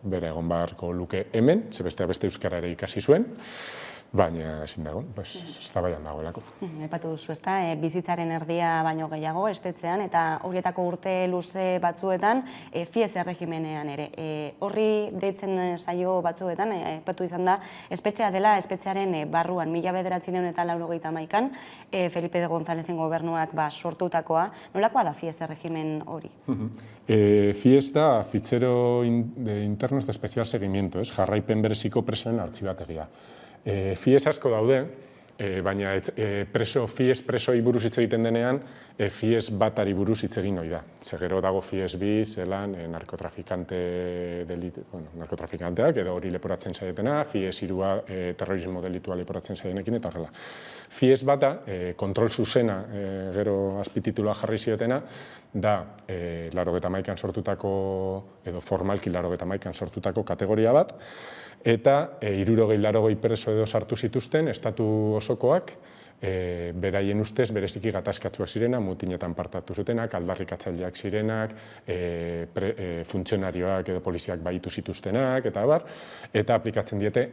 bere egon beharko luke hemen, beste euskara ere ikasi zuen, baina ezin dago, eztabaidan dagoelako. Aipatu duzu, ezta, bizitzaren erdia baino gehiago espetxean, eta horietako urte luze batzuetan, fies erregimenean ere. Horri deitzen saio batzuetan, aipatu izan da, espetxea dela, espetxearen barruan, 1991an, Felipe de Gonzálezen gobernuak sortutakoa. Nolakoa da fies erregimen hori? Fies da fichero de internos de especial seguimiento, jarraipen bereziko presoen artxibategia. Fies asko daude, baina fies presoi buruz hitz egiten denean, fies batari buruz hitz egin ohi da. Gero dago fies bi, zelan, narkotrafikanteak, edo hori leporatzen zaietena, fies irua terrorismo delitua leporatzen zaienekin, eta horrela. Fies bata, kontrol zuzena, gero azpititula jarri ziotena, da 81an sortutako, edo formalki 81an sortutako kategoria bat, eta 60 preso edo sartu zituzten, estatu osokoak, beraien ustez bereziki gatazkatsuak zirena, mutinetan partatu zutenak, aldarrikatzaileak zirenak, funtzionarioak edo poliziak baitu zituztenak, eta aplikatzen diete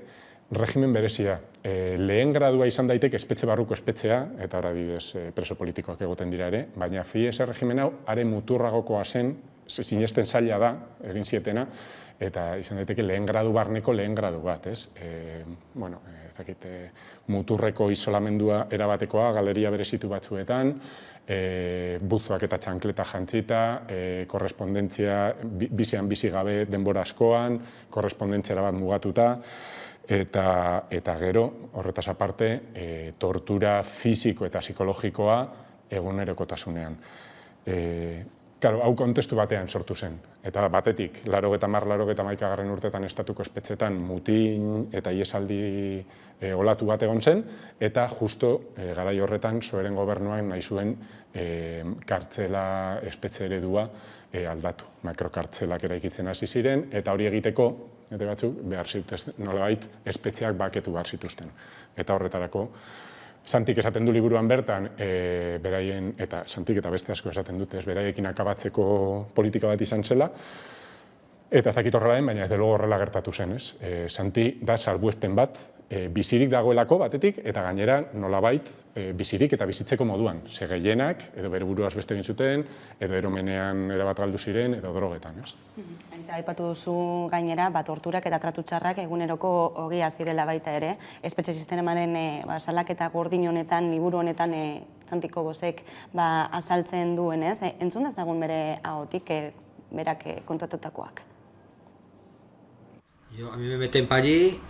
regimen berezia. Lehen gradua izan daiteke espetxe barruko espetxea, eta hori adibidez preso politikoak egoten dira ere, baina fies erregimen hau are muturragokoa zen, sinesten zaila da, egin zietena, eta izan daiteke lehen gradu barneko lehen gradu bat, ez? Muturreko isolamendua erabatekoa, galeria berezitu batzuetan, buzoak eta txankleta jantzita, korrespondentzia bizian bizi gabe denbora askoan, korrespondentzia bat mugatuta, eta gero, horretaz aparte, tortura fisiko eta psikologikoa egunerokotasunean. Hau kontestu batean sortu zen, eta batetik, 80-81 urtetan estatuko espetxetan mutin eta iesaldi olatu bat egon zen, eta justo garai horretan Soeren gobernuak nahi zuen kartzela espetxe eredua aldatu. Makrokartzelak eraikitzen hasi ziren, eta hori egiteko, eta batzuk, behar zituzten, nolabait, espetxeak baketu behar zituzten. Eta horretarako, Santik esaten du liburuan bertan, beraien, eta Santik eta beste asko esaten dute, beraiekin akabatzeko politika bat izan zela, eta ez dakit horrela den, baina ez de luego horrela gertatu zen, ez? Santi da salbuespen bat, bizirik dagoelako batetik, eta gainera nolabait bizirik eta bizitzeko moduan. Ze gehienak, edo bere buruaz beste egin zuten, edo eromenean erabat galdu ziren, edo drogetan, ez? Eta aipatu duzu gainera, torturak eta tratu txarrak eguneroko ogia zirela baita ere. Espetxe sistemaren salaketa gordin honetan, liburu honetan, Santi Kobosek azaltzen duenez. Entzun dezagun bere ahotik, berak kontatutakoak. A mí me meten para allí,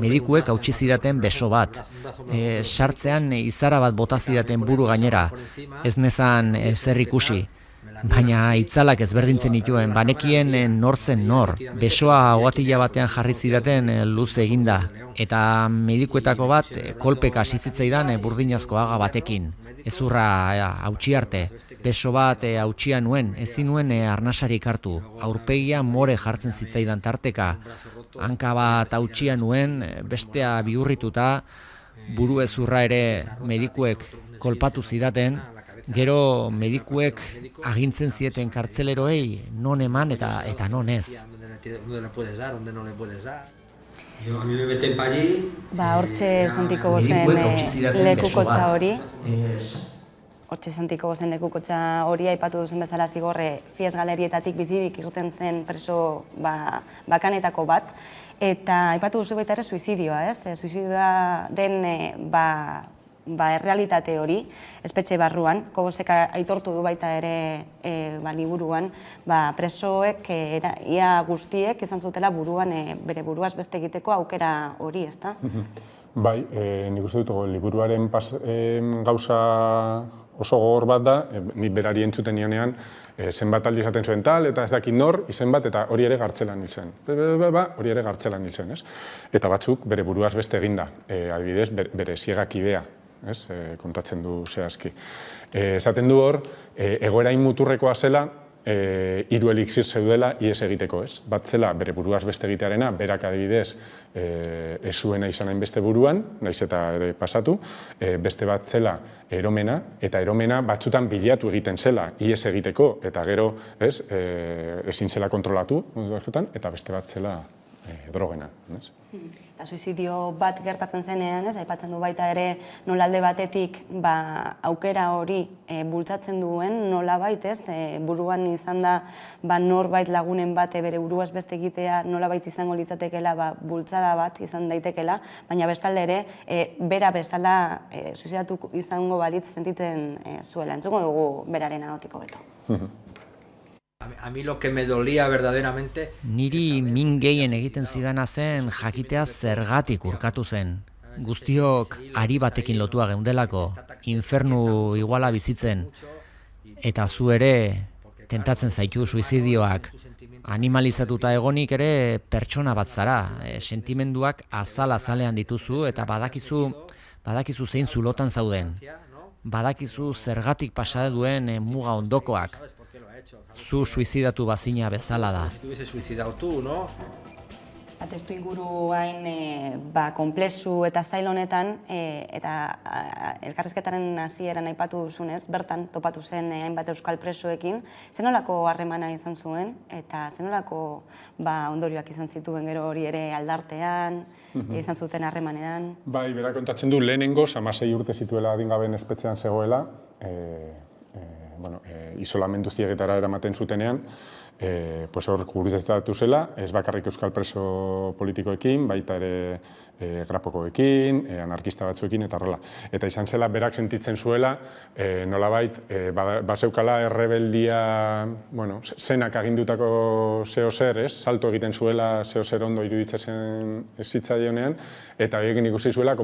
Medikuek hautsi zidaten beso bat. Sartzean izara bat bota zidaten buru gainera. Ez nezan zer ikusi. Baina itzalak ezberdintzen dituen, banekien nor zen nor. Besoa ogatila batean jarri zidaten luze eginda. Eta medikuetako bat kolpeka hasi zitzaidan burdinazko haga batekin. Ezurra hautsi arte. Beso bat hautsia nuen, ezin nuen arnasarik hartu. Aurpegia more jartzen zitzaidan tarteka. Hanka bat hautsia nuen, bestea bihurrituta, buru ezurra ere medikuek kolpatu zidaten. Gero medikuek agintzen zieten kartzeleroei non eman eta non ez. Hortxe Santiko Gozen lekukotza hori. Hortxe Santiko Gozen lekukotza hori aipatu duzen bezala zigorre Fies galerietatik bizirik irten zen preso bakanetako bat. Eta aipatu duzu baita ere suizidioa, ez? Suizidioaren errealitate hori, espetxe barruan, Kobosek aitortu du baita ere liburuan, presoek, ia guztiek izan zutela buruan, bere buruaz beste egiteko aukera hori, ezta? Bai, nik uste dut, liburuaren gauza oso gogor bat da, nik berari entzuten nionean, zenbat aldi esaten zuen tal, eta ez dakit nor, izen bat, eta hori ere gartzelan hil zen. Hori ere gartzelan hil zen, ez? Eta batzuk bere buruaz beste eginda, adibidez, bere ziegak idea. Kontatzen du zehazki. Esaten du hor, egoera muturrekoa zela, 3 elixir zeudela ihes egiteko, ez? Bat zela bere buruaz beste egitearena, berak adibidez ez zuena izan hainbeste buruan, naiz eta ere pasatu, beste bat zela eromena, eta eromena batzutan bilatu egiten zela ihes egiteko, eta gero ezin zela kontrolatu, eta beste bat zela drogena. Eta suizidio bat gertatzen zenean, aipatzen du baita ere nolalde batetik aukera hori bultzatzen duen, nolabait buruan izan da norbait lagunen bate bere buruaz beste egitea nolabait izango litzatekela bultzada bat izan daitekela, baina bestalde ere bera bezala suizidatu izango balitz sentitzen zuela. Entzuko dugu beraren agotiko beto. A mí lo que me dolía verdaderamente... Niri min gehien egiten zidana zen jakitea zergatik urkatu zen. Guztiok ari batekin lotua geundelako, infernu iguala bizitzen. Eta zu ere, tentatzen zaitu suizidioak. Animalizatuta egonik ere pertsona bat zara. Sentimenduak azal-azalean dituzu eta badakizu zein zulotan zauden. Badakizu zergatik pasa duen muga ondokoak. Zu suizidatu bazina bezala da. Testu inguru hain konplexu eta zail honetan, eta elkarrizketaren hasieran aipatu duzunez, bertan topatu zen hainbat euskal presoekin, zenolako harremana izan zuen, eta zenolako ondorioak izan zituen gero hori ere aldartean, izan zuten harremanean? Bai, berak kontatzen du lehenengoz, 16 urte zituela adingabeen espetxean zegoela, isolamendu ziegetara eramaten zutenean, hor gurutetatu zela, ez bakarrik euskal preso politikoekin, baita ere grapokoekin, anarkista batzuekin, eta horrela. Eta izan zela, berak sentitzen zuela, nolabait, bazeukala errebeldia, zenak agindutako zeo-zer, salto egiten zuela zeo-zer ondo iruditzen zitzaionean, eta egin ikusi zuela,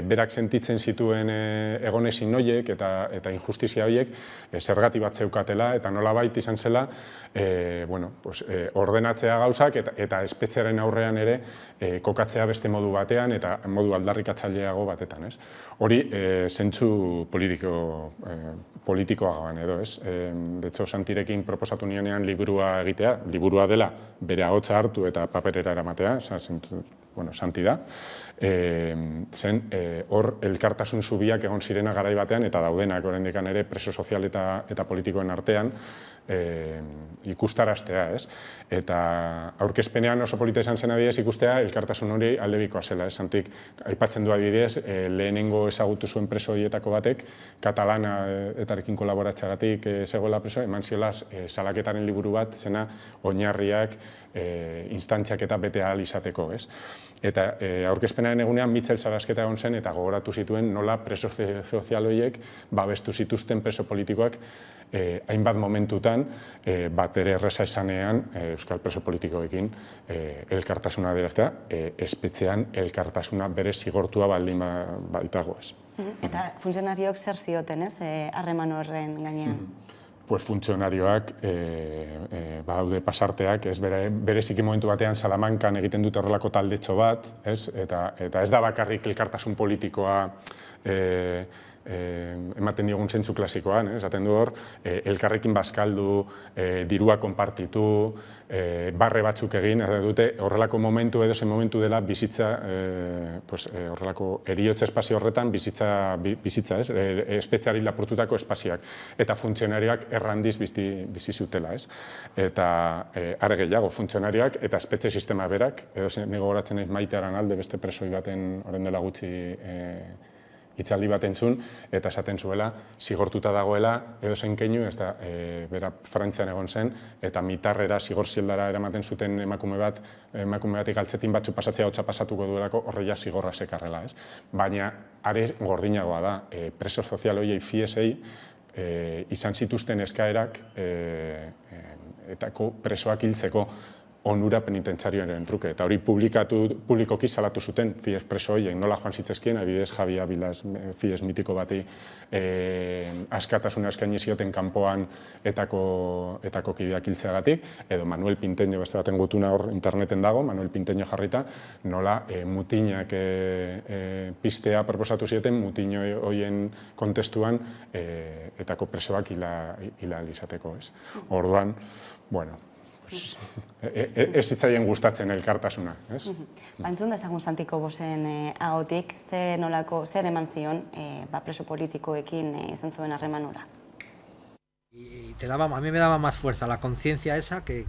berak sentitzen zituen egonezin horiek eta injustizia horiek, zergati bat zeukatela, eta nolabait izan zela, ordenatzea gauzak eta espetxearen aurrean ere kokatzea beste modu batean eta modu aldarrikatzaileago batetan. Hori zentzu politikoa gaban edo. De hecho, Santirekin proposatu nionean liburua egitea, liburua dela bere ahotsa hartu eta paperera eramatea, Santi da. Zen hor elkartasun zubiak egon zirena garai batean eta daudenak oraindikan ere preso sozial eta politikoen artean ikustaraztea, ez? Eta aurkezpenean oso polita izan zen adibidez ikustea elkartasun hori aldebikoa zela, ez? Santik aipatzen du adibidez lehenengo ezagutu zuen preso horietako batek Katalana etarekin kolaboratzeagatik zegoela preso, eman ziola salaketaren liburu bat zena oinarriak instantziak eta bete ahal izateko, ez? Eta aurkezpenaren egunean Mitchell Sarasketa egon zen eta gogoratu zituen nola preso sozial horiek babestu zituzten preso politikoak hainbat momentutan, bat ere erreza esanean, euskal preso politikoekin elkartasuna adieraztea, espetxean elkartasuna bere zigortua baldin baitago, ez. Eta funtzionariok zer zioten, ez, harreman horren gainean? Pues funtzionarioak, badaude pasarteak, bereziki momentu batean Salamankan egiten dute horrelako taldetxo bat, eta ez da bakarrik elkartasun politikoa ematen diogun zentzu klasikoan, esaten du hor, elkarrekin bazkaldu, dirua konpartitu, barre batzuk egin, dute horrelako momentu edo zen momentu dela bizitza, horrelako eriotze espazio horretan bizitza, espetxeari lapurtutako espazioak, eta funtzionarioak errandiz bizi zutela, ez? Eta are gehiago, funtzionarioak eta espetxe sistema berak, edo zen gogoratzen naiz Maite Aranalde beste presoi baten orain dela gutxi hitzaldi bat entzun, eta esaten zuela, zigortuta dagoela, edo zen keinu, ez da, bera Frantzian egon zen, eta mitarrera, zigor zieldara eramaten zuten emakume batik galtzetin batzu pasatzea hotza pasatuko duelako, horreia zigorra sekarrela, ez? Baina, are gordinagoa da, preso sozial horiei fiesei, izan zituzten eskaerak, etako presoak hiltzeko onura penitentzarioaren truke. Eta hori publikoki salatu zuten FIES preso horiek, nola joan zitzezkien, adibidez Javi Avilaz FIES mitiko bati askatasuna eskaini zioten kanpoan etako kideak hiltzeagatik, edo Manuel Pinteño beste baten gutuna hor interneten dago, Manuel Pinteño jarrita, nola mutinak pistea proposatu zioten, mutino horien kontestuan etako presoak hila izateko, ez. Orduan, bueno, ez zitzaien gustatzen elkartasuna, ez? Entzun dezagun Santiko Bosen ahotik, zer eman zion preso politikoekin izan zuen harremanura? A mí me daba más fuerza la conciencia esa que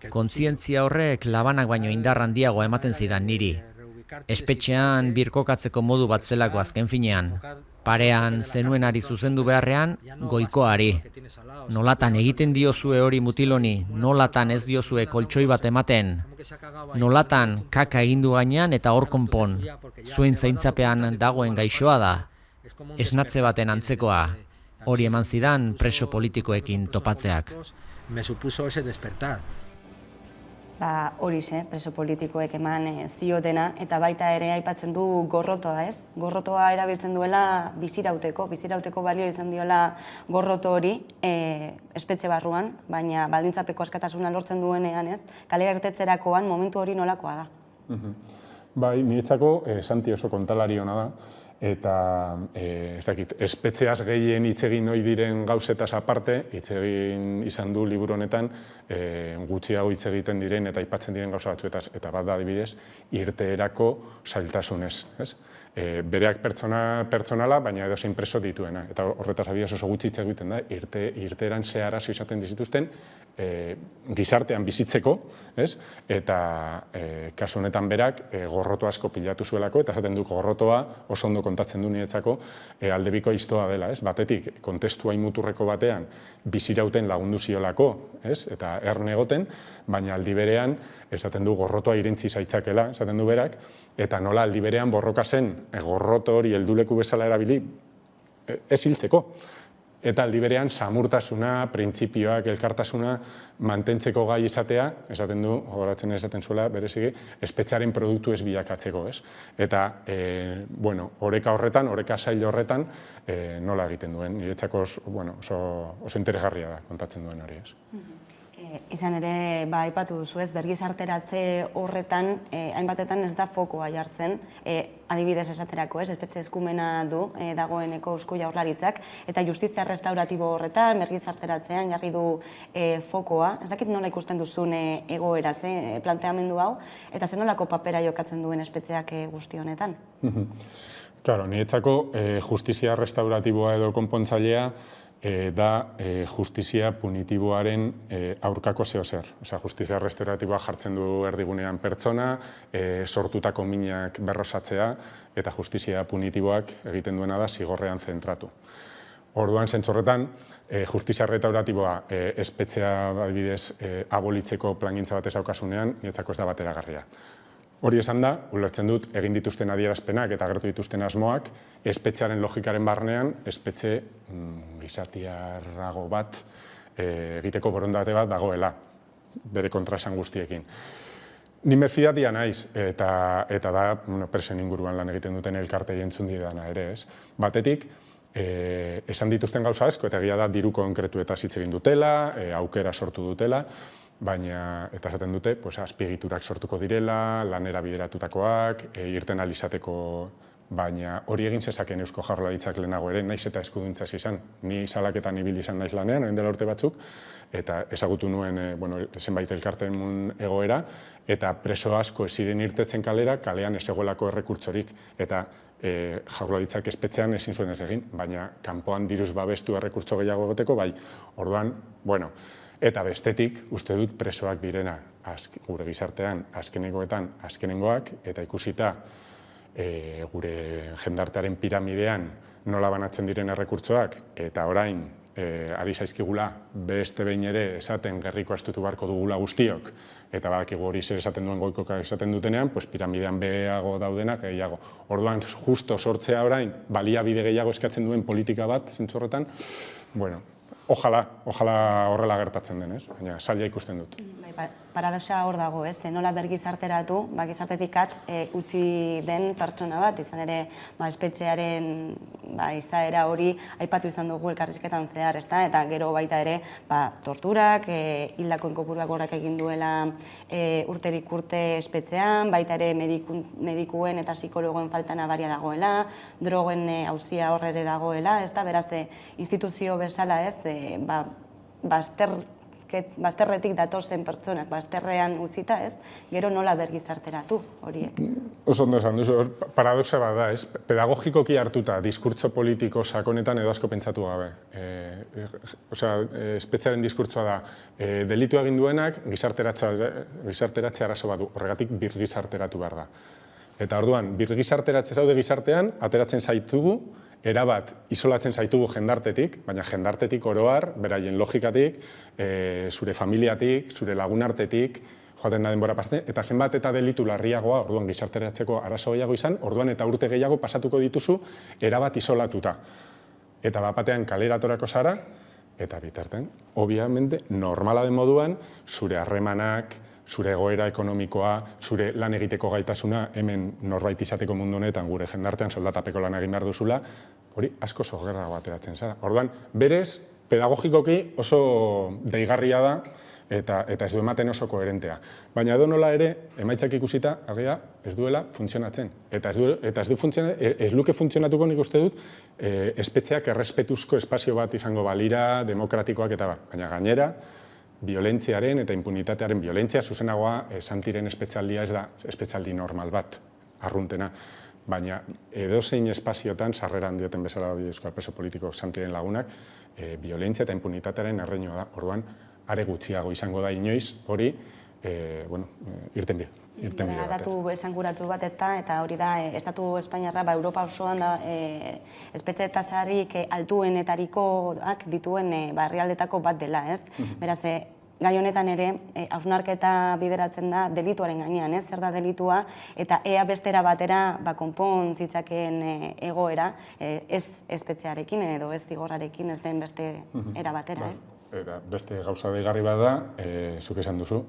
Kontzientzia horrek labanak baino indar handiagoa ematen zidan niri. Espetxean birkokatzeko modu bat zelako azken finean. Parean zenuenari zuzendu beharrean, goikoari. Nolatan egiten diozue hori mutiloni, nolatan ez diozue koltsoi bat ematen. Nolatan kaka egindu gainean eta hor konpon. Zuen zaintzapean dagoen gaixoa da. Esnatze baten antzekoa. Hori eman zidan preso politikoekin topatzeak. Me supuso ese despertar. Horixe, preso politikoek eman ziotena, eta baita ere aipatzen du gorrotoa, ez? Gorrotoa erabiltzen duela bizirauteko balio izan diola gorroto hori espetxe barruan, baina baldintzapeko askatasuna lortzen duenean, ez? Kale irtetzerakoan momentu hori nolakoa da? Bai, niretzako Santi oso kontalari ona da, eta ez dakit, espetxeaz gehien hitz egin ohi diren gauzetaz aparte, hitz egin izan du liburu honetan, gutxiago hitz egiten diren eta aipatzen diren gauza batzuetaz, eta bat da adibidez, irteerako zailtasunez, ez? Bereak pertsonala, baina edozein preso dituena, eta horretaz adibidez oso gutxi hitz egiten da, irteeran ze arazo izaten dizituzten, gizartean bizitzeko, ez? Eta kasu honetan berak gorroto asko pilatu zuelako, eta esaten du gorrotoa oso ondo kontatzen du niretzako aldebiko istoa dela, ez? Batetik, kontestu hain muturreko batean bizirauten lagundu ziolako, ez? Eta erne egoten, baina aldi berean, esaten du gorrotoa irentzi zaitzakela, esaten du berak, eta nola aldi berean borroka zen gorroto hori helduleku bezala erabili ez hiltzeko. Eta aldi berean samurtasuna, printzipioak, elkartasuna mantentzeko gai izatea, esaten du, gogoratzen esaten zuela, bereziki, espetxearen produktu ez bilakatzeko, ez? Eta, oreka horretan, oreka sail horretan, nola egiten duen, niretzako oso interesgarria da kontatzen duen hori, ez? Izan ere, aipatu duzu ez, bergizarteratze horretan, hainbatetan ez da fokoa jartzen, adibidez esaterako ez, espetxe eskumena du dagoeneko Eusko Jaurlaritzak, eta justizia restauratibo horretan, bergizarteratzean jarri du fokoa. Ez dakit nola ikusten duzun egoera, planteamendu hau, eta zer nolako papera jokatzen duen espetxeak guzti honetan? Claro, niretzako justizia restauratiboa edo konpontzailea da justizia punitiboaren aurkako zeozer. Justizia restauratiboa jartzen du erdigunean pertsona, sortutako minak berrosatzea, eta justizia punitiboak egiten duena da zigorrean zentratu. Orduan, zentzorretan, justizia restauratiboa espetxea adibidez abolitzeko plangintza bat ez daukasunean, niretzako ez da bateragarria. Hori esan da, ulertzen dut, egin dituzten adierazpenak eta agertu dituzten asmoak, espetxearen logikaren barnean, espetxe gizatiarrago bat egiteko borondate bat dagoela, bere kontraesan guztiekin. Ni merzidatia naiz, eta da presoen inguruan lan egiten duten elkartei entzun didana ere, ez? Batetik, esan dituzten gauza asko, eta egia da diru konkretu eta hitz egin dutela, aukera sortu dutela, baina, eta esaten dute, azpiegiturak sortuko direla, lanera bideratutakoak, irten alizateko, baina hori egin zezaken Eusko Jaurlaritzak lehenago ere, naiz eta eskuduntzaz izan. Ni salaketan ibili izan naiz lanean, orain dela urte batzuk, eta ezagutu nuen zenbait elkarteen egoera, eta preso asko ez ziren irtetzen kalera, kalean ez egoelako errekurtsorik, eta Jaurlaritzak espetxean ezin zuen ez egin, baina kanpoan diruz babestu errekurtso gehiago egoteko, bai, orduan, eta bestetik, uste dut presoak direna gure gizartean azkenengoak, eta ikusita gure jendartearen piramidean nola banatzen diren errekurtsoak, eta orain ari zaizkigula beste behin ere esaten gerriko astutu beharko dugula guztiok, eta badakigu hori zer esaten duen goikoka esaten dutenean, piramidean beheago daudenak gehiago. Orduan, justo sortzea orain, baliabide gehiago eskatzen duen politika bat, zentzu horretan, ojalá horrela gertatzen den, ez? Baina zaila ikusten dut. Paradoxa hor dago, ez? Nola bergizarteratu, gizartetik utzi den pertsona bat, izan ere espetxearen izaera hori aipatu izan dugu elkarrizketan zehar, eta gero baita ere torturak, hildakoen kopuruak gorak egin duela urterik urte espetxean, baita ere medikuen eta psikologoen falta nabaria dagoela, drogen auzia hor ere dagoela, beraz instituzio bezala ez, bazterretik datozen pertsonak, bazterrean utzita ez, gero nola bergizarteratu horiek. Oso ondo esan duzu, paradoxa bat da, ez? Pedagogikoki hartuta, diskurtso politiko sakonetan edo asko pentsatu gabe. Espetxearen diskurtsoa da, delitu egin duenak gizarteratze arazo bat du, horregatik birgizarteratu behar da. Eta orduan, birgizarteratze zaude gizartean, ateratzen zaitugu, erabat isolatzen zaitugu jendartetik, baina jendartetik oroar, beraien logikatik, zure familiatik, zure lagunartetik, joaten da denbora pasatzen, eta zenbat eta delitu larriagoa, orduan gizarteratzeko arazo gehiago izan, orduan eta urte gehiago pasatuko dituzu, erabat isolatuta. Eta bapatean kaleratorako zara, eta bitarten, obviamente, normala den moduan, zure harremanak, zure egoera ekonomikoa, zure lan egiteko gaitasuna, hemen norbait izateko mundu honetan, gure jendartean soldatapeko lan egin behar duzula, hori asko zorgerrago ateratzen zara. Orduan, berez, pedagogikoki oso deigarria da, eta ez du ematen oso koherentea. Baina edonola ere, emaitzak ikusita, argia, ez duela funtzionatzen. Eta ez luke funtzionatuko nik uste dut, espetxeak errespetuzko espazio bat izango balira, demokratikoak eta bar. Baina gainera, violentziaren eta impunitatearen violentzia zuzenagoa Santiren espetxaldia ez da espetxaldi normal bat, arruntena. Baina edozein espaziotan, sarreran dioten bezala Euskal Preso Politiko Santiren lagunak, violentzia eta impunitatearen erreinua da. Orduan, are gutxiago izango da inoiz hori, irtenbide. Datu esanguratsu bat ez da, eta hori da, Estatu Espainiarra, Europa osoan da, espetxe tasarik altuenetarikoak dituen herrialdetako bat dela, ez? Beraz, gai honetan ere, hausnarketa bideratzen da delituaren gainean, ez? Zer da delitua, eta ea bestera batera konpon zitzakeen egoera, ez espetxearekin edo ez zigorrarekin, ez den beste era batera, ez? Eta beste gauza deigarri bat da, zuk esan duzu,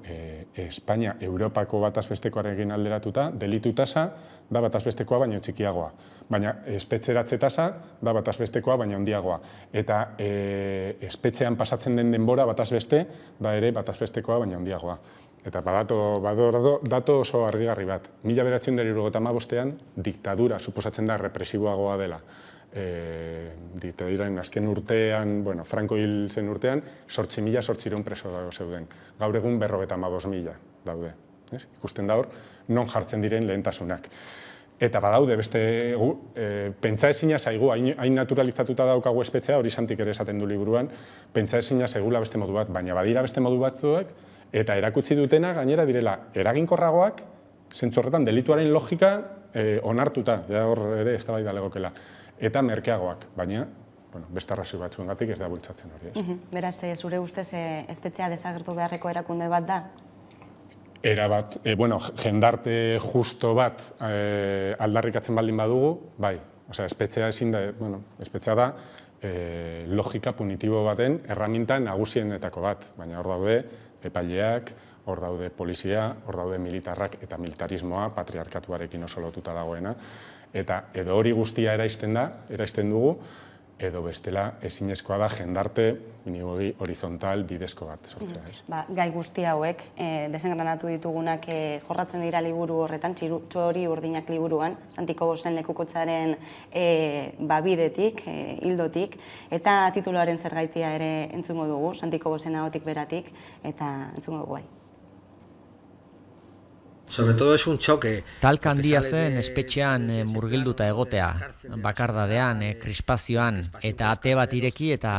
Espainia, Europako batazbestekoarekin alderatuta, delitu tasa da batazbestekoa baino txikiagoa. Baina espetxeratze tasa da batazbestekoa baino handiagoa. Eta espetxean pasatzen den denbora batazbeste da ere batazbestekoa baino handiagoa. Eta dato oso argigarri bat. 1975ean diktadura suposatzen da represiboagoa dela. Diktaduraren azken urtean, Franco hil zen urtean, 8.000 preso zeuden. Gaur egun 55.000 daude. Ikusten da hor, non jartzen diren lehentasunak. Eta badaude beste, pentsa ezina zaigu, hain naturalizatuta daukagu espetxea, hori Santik ere esaten du liburuan, pentsa ezina zaigula beste modu bat, baina badira beste modu batzuek, eta erakutsi dutena gainera direla eraginkorragoak, zentzu horretan delituaren logika onartuta, hor ere eztabaida legokela. Eta merkeagoak, baina beste arrazoi batzuengatik ez da bultzatzen hori, ez? Beraz, zure ustez espetxea desagertu beharreko erakunde bat da? Erabat, jendarte justo bat aldarrikatzen baldin badugu, bai. Osea, espetxea ezin da, espetxea da logika punitibo baten erraminta nagusienetako bat, baina hor daude epaileak, hor daude polizia, hor daude militarrak eta militarismoa, patriarkatuarekin oso lotuta dagoena, eta edo hori guztia eraisten dugu, edo bestela ezinezkoa da jendarte minimogi horizontal bidezko bat sortzea. Gai guzti hauek, desengranatu ditugunak jorratzen dira liburu horretan, Txori urdinak liburuan, Santi Kobosen lekukotzaren bidetik, hildotik, eta tituluaren zergaitia ere entzungo dugu, Santi Kobosen ahotik beratik, eta entzungo dugu bai. Sobre todo es un choque. Talka handia zen espetxean murgilduta egotea, bakardadean, krispazioan, eta ate bat ireki eta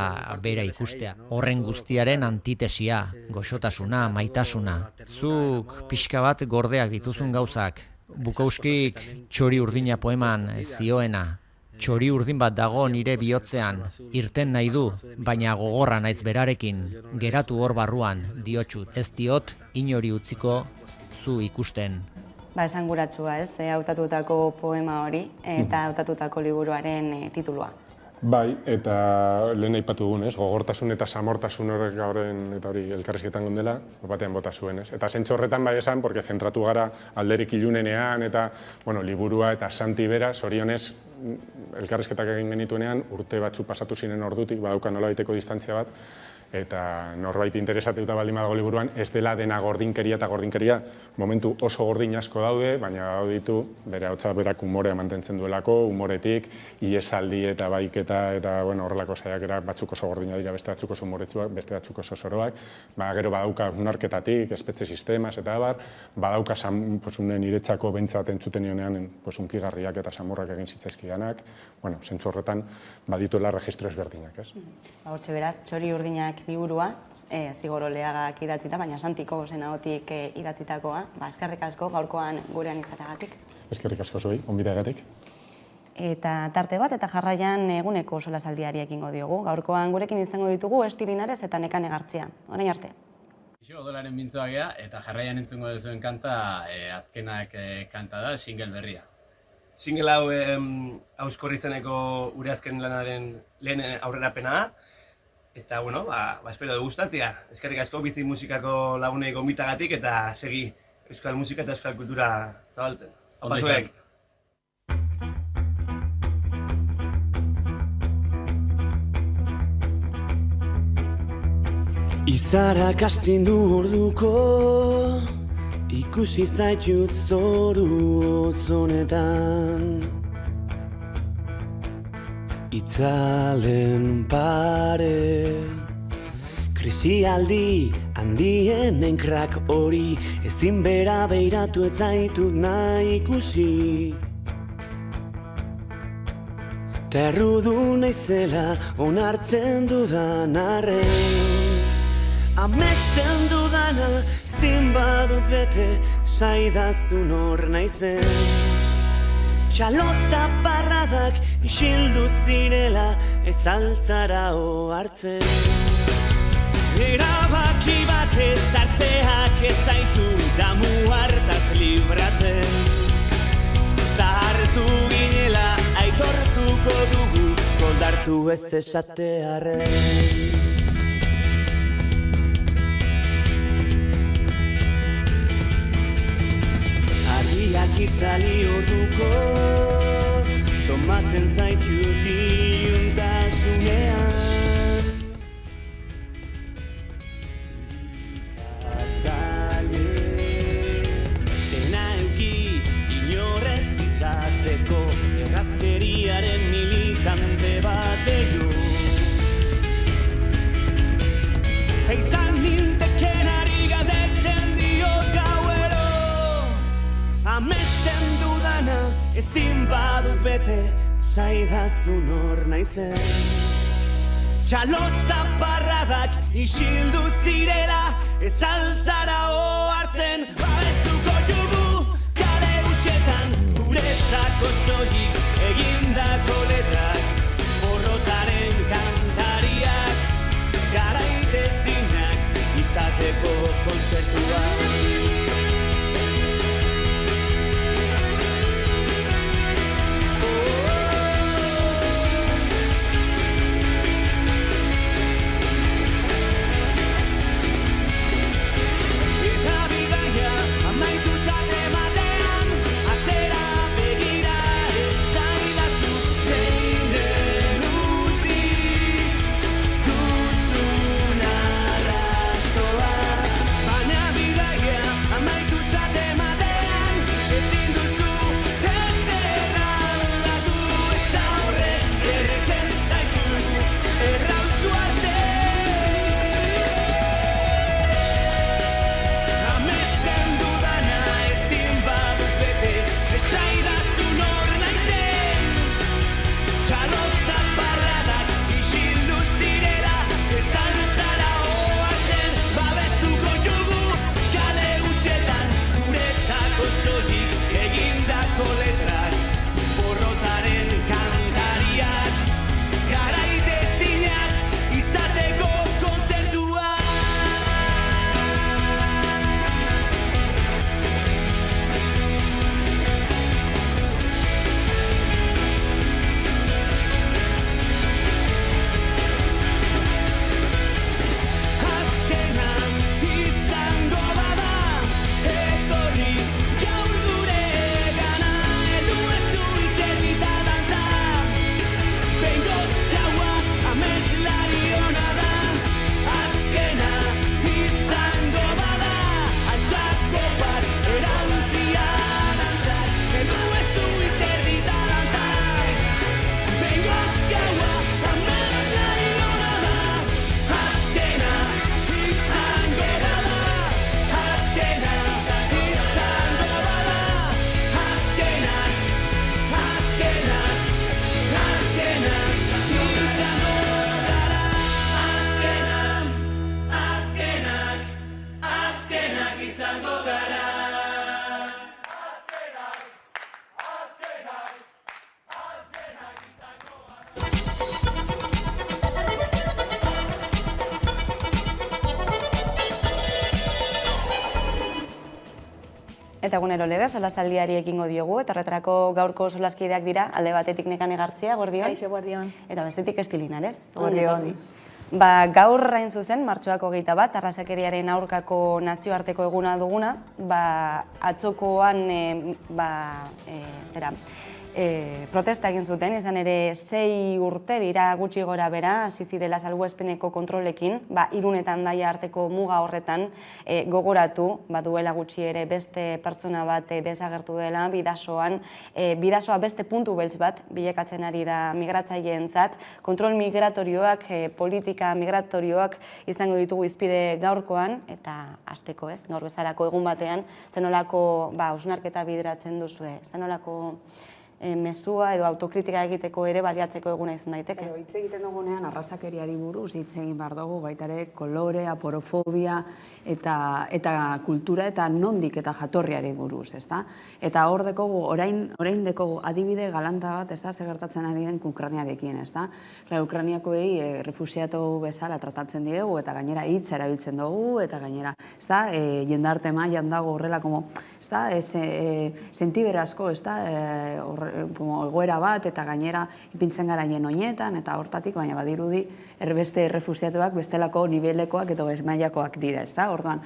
bera ikustea. Horren guztiaren antitesia, goxotasuna, maitasuna. Zuk pixka bat gordeak dituzun gauzak, Bukowskik Txori urdina poeman zioena. Txori urdin bat dago nire bihotzean, irten nahi du, baina gogorra naiz berarekin, geratu hor barruan, diotxut. Ez diot inori utziko zu ikusten. Esanguratsua, ez, hautatutako poema hori eta hautatutako liburuaren titulua. Bai, eta lehen aipatu dugun, gogortasun eta samortasun horrek gaurren eta hori elkarrizketan gondela, batean bota zuen, ez. Eta zentzu horretan bai esan, porque zentratu gara alderik ilunenean eta, liburua eta Santi bera, zorionez, elkarrizketak egin genituenean, urte batzu pasatu ziren ordutik, badauka nolabaiteko distantzia bat, eta norbait interesatuta baldin badago liburuan, ez dela dena gordinkeria eta gordinkeria momentu oso gordin asko daude, baina ditu bere ahotsa berak umorea mantentzen duelako, umoretik, ihesaldi eta baiketa eta horrelako saiakera batzuk oso gordina dira, beste batzuk oso umoretsuak, beste batzuk oso zoroak, gero badauka unarketatik, espetxe sistemas eta abar, badauka unen iretzako behintzat entzuten nionean unkigarriak eta samurrak egin zitzaizkidanak, zentzu horretan badituela registro ezberdinak, ez? Hortxe beraz, Txori urdinak liburua, Zigor Oleagak idatzita, baina Santi Kobosen ahotik idatzitakoa. Eskerrik asko gaurkoan gurean izateagatik. Eskerrik asko zuei, onbidagatik. Eta tarte bat eta jarraian eguneko solasaldiari ekingo diogu. Gaurkoan gurekin izango ditugu Esti Linares eta Nekane Gartzia. Orain arte. Odolaren mintzoa gea eta jarraian entzungo duzuen kanta azkenak kanta da, single berria. Single hau Hauskorri izeneko gure azken lanaren lehen aurrerapena da. Eta, espero du gustatzea. Eskerrik asko bizi musikako lagunei gonbitagatik eta segi euskal musika eta euskal kultura zabaltzen. Opa zuek! Izarak astindu orduko ikusi zaitut zoru zonetan. Itzalen pare krisialdi handien enkrak hori ezin bera beiratu ez zaitut nahi ikusi. Terrudu naizela onartzen dudan arren, amesten dudana zin badut bete saidazun hor naizen. Txaloza parradak isildu zirela ez altzara ohartzen. Erabaki bat ez hartzeak ez zaitu damu hartaz libratzen. Zahartu ginela aitortuko dugu koldartu ez esatearren. Itzali orduko somatzen zaitut iluntasunean. Zirikatzale dena euki inorrez izateko errazkeriaren militante bat edo. Ta izan ninteken ari gadetzen diot gauero. Amesten dudana ezin badut bete saidazun hor naizen. Txaloza parradak isildu zirela ez altzara ohartzen. Babestuko jugu kale hutsetan guretzako soilik egindako letrak porrotaren Eta egunero legez, solasaldiari ekingo diogu, eta horretarako gaurko solaskideak dira, alde batetik Nekane Gartzia, Guardion. Kaixo, Guardion. Eta bestetik Estilina, ez? Guardion. Gaur hain zuzen, martxoak 21, arrazakeriaren aurkako nazioarteko eguna duguna, atzokoan protesta egin zuten, izan ere 6 urte dira gutxi gora bera, hasi zirela salbuespeneko kontrolekin, Irunetan Daia arteko muga horretan gogoratu, duela gutxi ere beste pertsona bat desagertu dela bidasoan, bidasoa beste puntu beltz bat bilakatzen ari da migratzaileentzat, kontrol migratorioak, politika migratorioak izango ditugu izpide gaurkoan, eta hasteko ez, gaur bezalako egun batean, zenolako hausnarketa bideratzen duzue, zenolako mezua edo autokritika egiteko ere baliatzeko eguna izan daiteke. Hitz egiten dugunean arrazakeriari buruz hitz egin behar dugu, baita ere kolore, aporofobia eta kultura eta nondik eta jatorriari buruz, ezta? Eta hor dekogu, orain dekogu adibide galanta bat, ezta, zer gertatzen ari den Ukraniarekin, ezta? Ukraniakoei refusiatu bezala tratatzen diegu eta gainera hitza erabiltzen dugu eta gainera, ezta, jendarte mailan dago horrela como, ezta, sentiberazko, ezta, egoera bat eta gainera ipintzen gara oinetan eta hortatik, baina badirudi beste refusiatuak bestelako nibelekoak edo mailakoak dira, ezta? Orduan,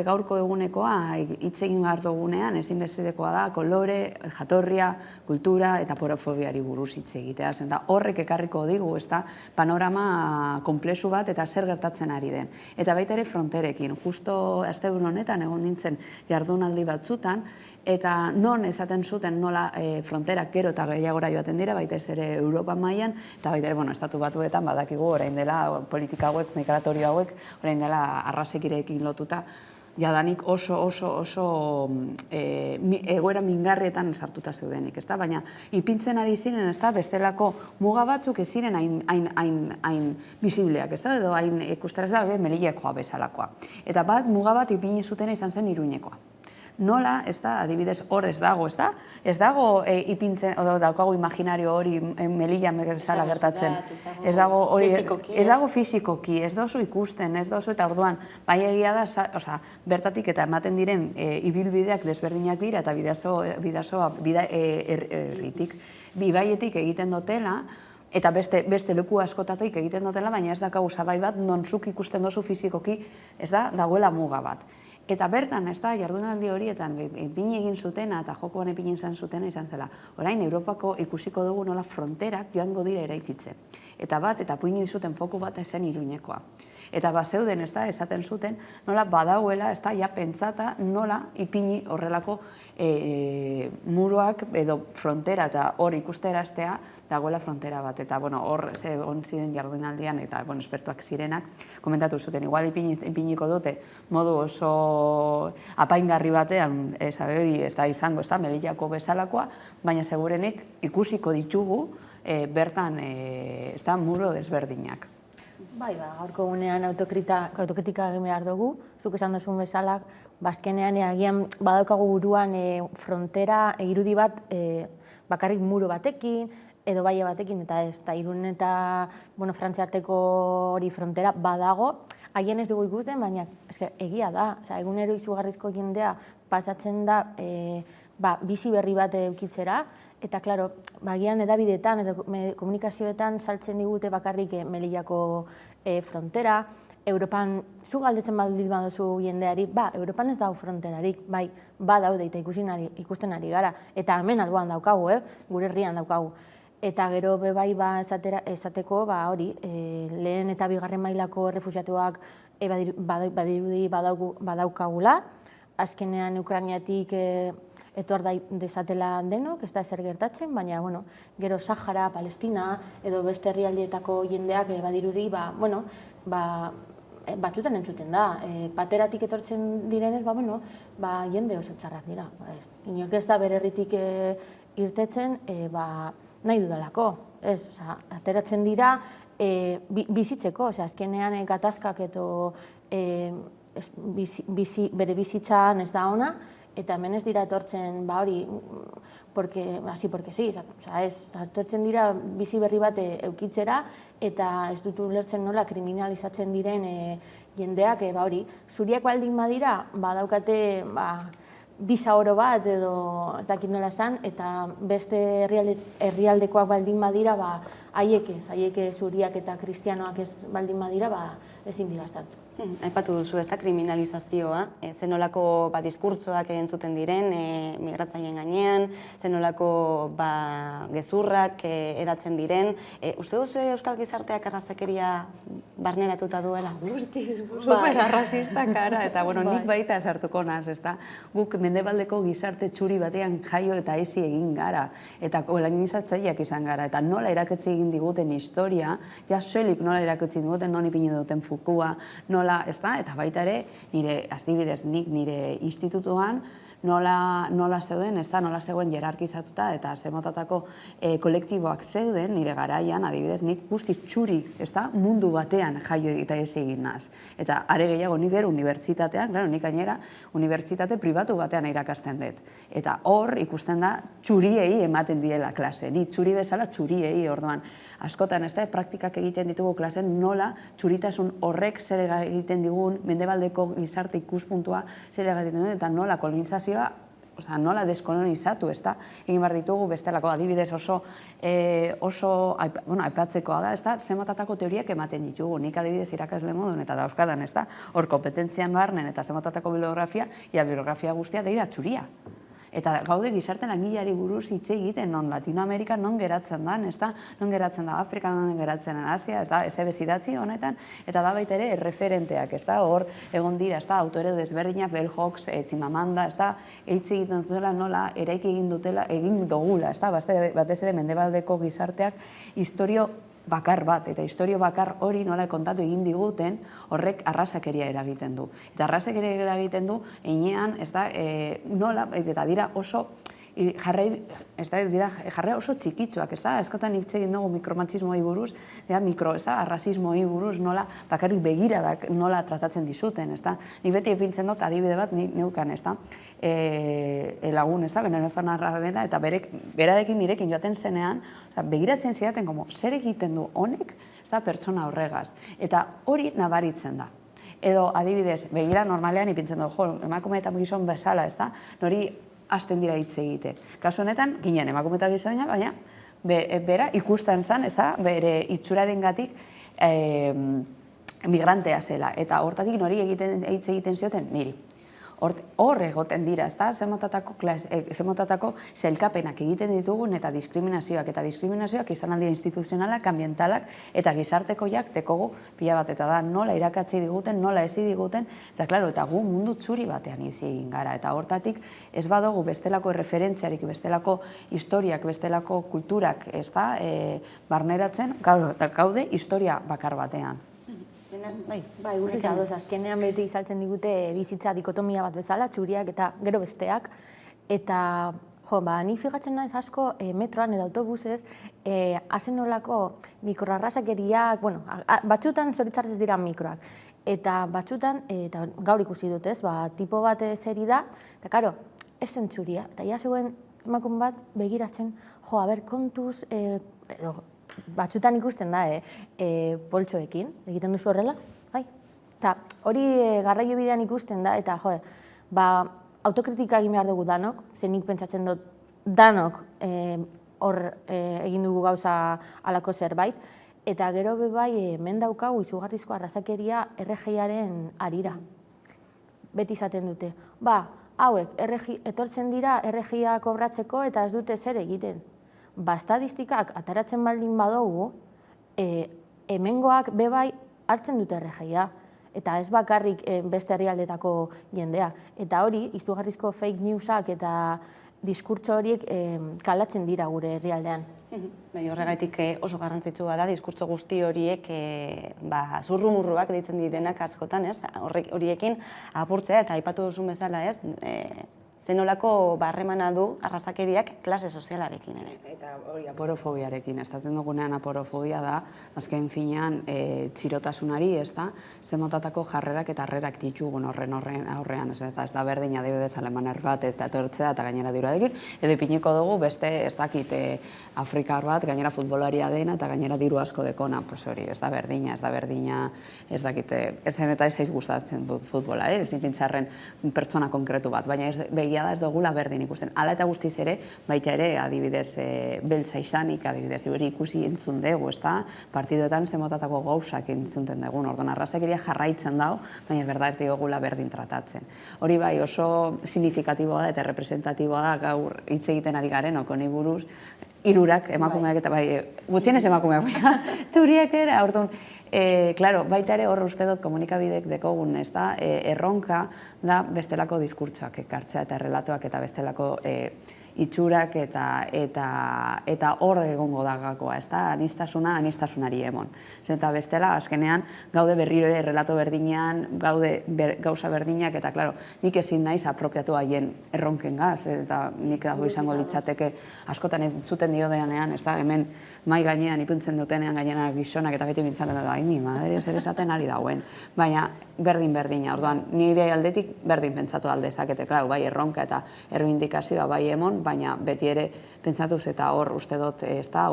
gaurko egunekoa hitz egin behar dugunean ezinbestekoa da kolore, jatorria, kultura eta porofobiari buruz hitz egitea. Eta horrek ekarriko digu, ezta, panorama konplexu bat eta zer gertatzen ari den. Eta baita ere fronterekin, justo asteburu honetan egon nintzen jardunaldi batzutan, eta non esaten zuten nola fronterak gero eta gehiagora joaten dira, baita ez ere Europa mailan, eta baita ere, estatu batuetan badakigu orain dela politika hauek, migratorio hauek, orain dela arrasekirekin lotuta, jadanik oso egoera mingarrietan sartuta zeudenik, ezta? Baina ipintzen ari ziren, ezta, bestelako muga batzuk ez ziren hain bisibleak, ezta? Edo hain ikusteraz da, Melillakoa bezalakoa. Eta muga bat ipini zutena izan zen Iruñekoa. Nola, ez da, adibidez, hor ez dago, ez da? Ez dago ipintzen, daukagu imaginario hori Melilla bezala gertatzen. Ez dago fizikoki, ez dozu ikusten, ez dozu, eta orduan, bai egia da, bertatik eta ematen diren ibilbideak desberdinak dira, eta bidasoa herritik, bibaietik egiten dutela, eta beste leku askotatik egiten dutela, baina ez dakagu zabai bat, non zuk ikusten dozu fizikoki, ez da, dagoela muga bat. Eta bertan, ez da, jardunaldi horietan ipini egin zutena eta jokoan ipini izan zutena izan zela. Orain, Europako ikusiko dugu nola fronterak joango dira eraikitzen. Eta ipini zuten foku bat ezen Iruñekoa. Eta zeuden, ez da, esaten zuten, nola badauela, ez da, ja pentsata nola ipini horrelako muruak edo frontera eta hor ikusteraztea dagoela frontera bat. Eta, hor egon ziren jardunaldian eta, espertuak zirenak, komentatu zuten, igual ipiniko dute modu oso apaingarri batean, hori ez da izango, ez da, Melillako bezalakoa, baina segurenik ikusiko ditugu bertan, ez da, muro desberdinak. Bai, gaurko egunean autokritika egin behar dugu, zuk esan duzun bezala, bazkenean agian badaukagu buruan frontera irudi bat bakarrik muro batekin, edo baia batekin, eta ez, eta Irun eta Frantziarteko hori frontera badago, haien ez dugu ikusten, baina egia da, egunero izugarrizko jendea pasatzen da bizi berri bat eukitzera, eta, klaro, bagian edabideetan, komunikazioetan saltzen digute bakarrik Melillako frontera, Europan, zu galdetzen baldin baduzu jendeari, Europan ez dago fronterarik, bai, badaude eta ikusten ari gara, eta hemen alboan daukagu, gure herrian daukagu. Eta gero bebai esateko, hori, lehen eta bigarren mailako refusiatuak badirudi badaukagula, azkenean Ukraniatik etor desatela denok, ez da ezer gertatzen, baina, gero Sahara, Palestina, edo beste herrialdietako jendeak badirudi, batzutan entzuten da. Pateratik etortzen direnez, jende oso txarrak dira. Inork ez da bere herritik irtetzen, nahi dudalako. Ateratzen dira bizitzeko, azkenean gatazkak edo bere bizitzan ez da ona, eta hemen ez dira etortzen, hori, así porque sí, etortzen dira bizi berri bat eukitzera, eta ez dut ulertzen nola kriminalizatzen diren jendeak, hori, zuriak baldin badira, badaukate bisa oro bat edo ez dakit nola esan, eta beste herrialdekoak baldin badira, haiek zuriak eta kristianoak ez baldin badira, ezin dira sartu. Aipatu duzu, ez da, kriminalizazioa, zenolako diskurtsoak entzuten diren migratzaileen gainean, zenolako gezurrak edatzen diren. Uste duzu euskal gizarteak arrazakeria barneratuta duela? Guztiz, super arrazista kara, eta nik baita sartuko naz, ez da? Guk mendebaldeko gizarte txuri batean jaio eta ezi egin gara, eta kolonizatzaileak izan gara, eta nola eraketzi egin diguten historia, ja soilik nola eraketzi diguten, non ipini duten Fukua, nola, ez da, eta baita ere, nire, adibidez, nik nire institutuan, nola zeuden, ez da, nola zegoen jerarkizatuta eta zemotatako kolektiboak zeuden, nire garaian, adibidez, nik guztiz txuri, ez da, mundu batean jaio eta ez egin naz. Eta are gehiago nik gero unibertsitatean, nik gainera, unibertsitate pribatu batean irakasten dut. Eta hor ikusten da, txuriei ematen diela klase, ni txuri bezala txuriei, orduan, askotan, ez da, praktikak egiten ditugu klasen nola txuritasun horrek zer egiten digun, mendebaldeko gizarte ikuspuntua zer egiten digun, eta nola kolonizazioa, nola deskolonizatu, ez da, egin behar ditugu bestelako adibidez oso aipatzekoa da, ez da, zemotatako teoriak ematen ditugu, nik adibidez irakasle modun eta dauzkadan, ez da, hor kompetentzian barnen eta zemotatako bibliografia guztia deira txuria. Eta gaude gizarte langileari buruz hitz egiten, non Latinoamerika non geratzen da, ez da, non geratzen da Afrika, non geratzen da Asia, ez da, ez idatzi honetan, eta da baita ere erreferenteak, ez da, hor egon dira, ez da, autore desberdinak, Bell Hooks, Chimamanda, ez da, hitz egiten dutela nola, eraiki egin dutela, egin dugula, ez da, batez ere mendebaldeko gizarteak historio bakar bat, eta historio bakar hori nola kontatu egin diguten, horrek arrazakeria eragiten du. Eta arrazakeria eragiten du, einean, ez da, nola, eta dira oso, jarrai oso txikitsuak, ez da, eskotan hitz egin dugu mikromachismoei buruz, arrazismoei buruz, nola, bakarrik begiradak nola tratatzen dizuten, ez da. Nik beti epintzen dut, adibide bat, neukan, ez da, lagun, ez da, venezonarra dela, eta berarekin nirekin joaten zenean, begiratzen zidaten, zer egiten du honek, ez da, pertsona horregaz. Eta hori nabaritzen da. Edo, adibidez, begira normalean ipintzen du, emakume eta gizon bezala, ez da, nori hasten dira hitz egite. Kasu honetan, ginen emakume eta gizoina, baina bera ikusten zen, bere itxurarengatik migrantea zela. Eta hortatik nori hitz egiten zioten, niri. Hor egoten dira, ez da, zemotatako sailkapenak egiten ditugun eta diskriminazioak izan aldia instituzionalak, ambientalak eta gizartekoiak tekogu pila bat, eta da nola irakatzi diguten, nola ezi diguten, eta klaro, eta gu mundu txuri batean izi egin gara, eta hortatik ez badugu bestelako referentziarik, bestelako historiak, bestelako kulturak, ez da, barneratzen, eta gaude historia bakar batean. Bai, guztiz adoz, azkenean beti izaltzen digute bizitza dikotomia bat bezala, txuriak eta gero besteak, eta ni fijatzen naiz asko metroan edo autobusez, hasen nolako mikroarrazakeriak, batzutan zoritzarrez dira mikroak, eta batzutan, eta gaur ikusi dut ez, tipo bat zeri da, eta karo, ez zen txuria, eta ia zegoen emakume bat begiratzen, kontuz, edo, batzutan ikusten da, poltsoekin, egiten duzu horrela, bai? Eta hori garraio bidean ikusten da, eta autokritika egin behar dugu danok, zenik pentsatzen dut danok hor egin dugu gauza alako zerbait, eta gero bebai hemen daukagu izugarrizko arrazakeria RGiaren arira. Beti izaten dute, hauek etortzen dira RGia kobratzeko eta ez dute zer egiten. Estadistikak ataratzen baldin badugu, hemengoak bebai hartzen dute RGia, eta ez bakarrik beste herrialdetako jendea. Eta hori, izugarrizko fake newsak eta diskurtso horiek kalatzen dira gure herrialdean. Horregatik oso garrantzitsua da, diskurtso guzti horiek zurrumurruak ditzen direnak askotan, horiekin apurtzea, eta aipatu duzun bezala, zenolako barremana du arrazakeriak klase sozialarekin ere. Eta hori aporofobiarekin, estaten dugunean aporofobia da, azken finean txirotasunari, ez da, zemotatako jarrerak eta harrerak ditugun horren aurrean, eta ez da berdin adibidez alemaner bat eta etortzea eta gainera diruarekin, edo ipiniko dugu beste, ez dakit, Afrikar bat, gainera futbolaria dena eta gainera diru asko dekona, hori, ez da berdina, ez dakit, ez zen eta ez gustatzen dut futbola, ez ipintzarren pertsona konkretu bat, baina begia jada ez dugula berdin ikusten. Hala eta guztiz ere, baita ere, adibidez, beltza izanik, adibidez, hori ikusi entzun dugu, ezta? Partidoetan zemotatako gauzak entzunten dugun, orduan arrazakeria jarraitzen dago, baina berda ez dugula berdin tratatzen. Hori bai, oso signifikatiboa da eta representatiboa da gaur hitz egiten ari garen, okoni buruz, hirurak emakumeak eta bai, gutxienez emakumeak, txuriak ere, orduan, claro, baita ere hor uste dut komunikabidek dekogun, ez da, erronka da bestelako diskurtsoak ekartzea eta relatoak eta bestelako itxurak eta hor egongo da gakoa, ez da, anistasunari emon. Eta bestela, azkenean, gaude berriro ere relato berdinean, gaude gauza berdinak, eta, klaro, nik ezin naiz apropiatu haien erronken gaz, eta nik dago izango litzateke askotan ez zuten diodeanean, ez da, hemen mai gainean ipuntzen dutenean gainean gizonak eta beti bintzaten da, mi madre, zer esaten ari dauen. Baina, berdina, orduan, nire aldetik berdin pentsatu aldezakete, klar, bai erronka eta erreibindikazioa bai emon, baina beti ere pentsatuz eta hor uste dut, ez da,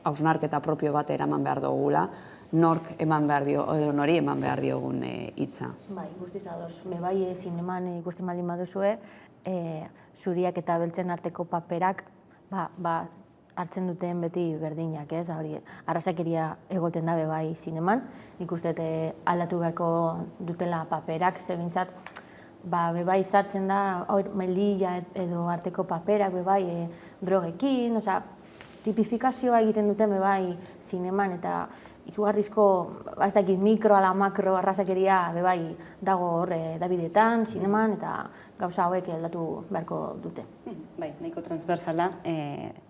hausnarketa propio bat eraman behar dugula, nork eman behar dio, edo nori eman behar diogun hitza. Bai, guztiz ados. Me bai zineman ikusten baldin baduzue, zuriak eta beltzen arteko paperak, hartzen duten beti berdinak, ez? Arrazakeria egoten dabe bai zineman, nik uste aldatu beharko dutela paperak, zebintzat, bebai sartzen da, melilla edo arteko paperak, bebai drogekin, tipifikazioa egiten duten bebai zineman, eta izugarrizko, ez dakit, mikro ala makro arrazakeria bebai dago hor Davidetan, zineman, eta gauza hauek aldatu beharko dute. Bai, nahiko transversala,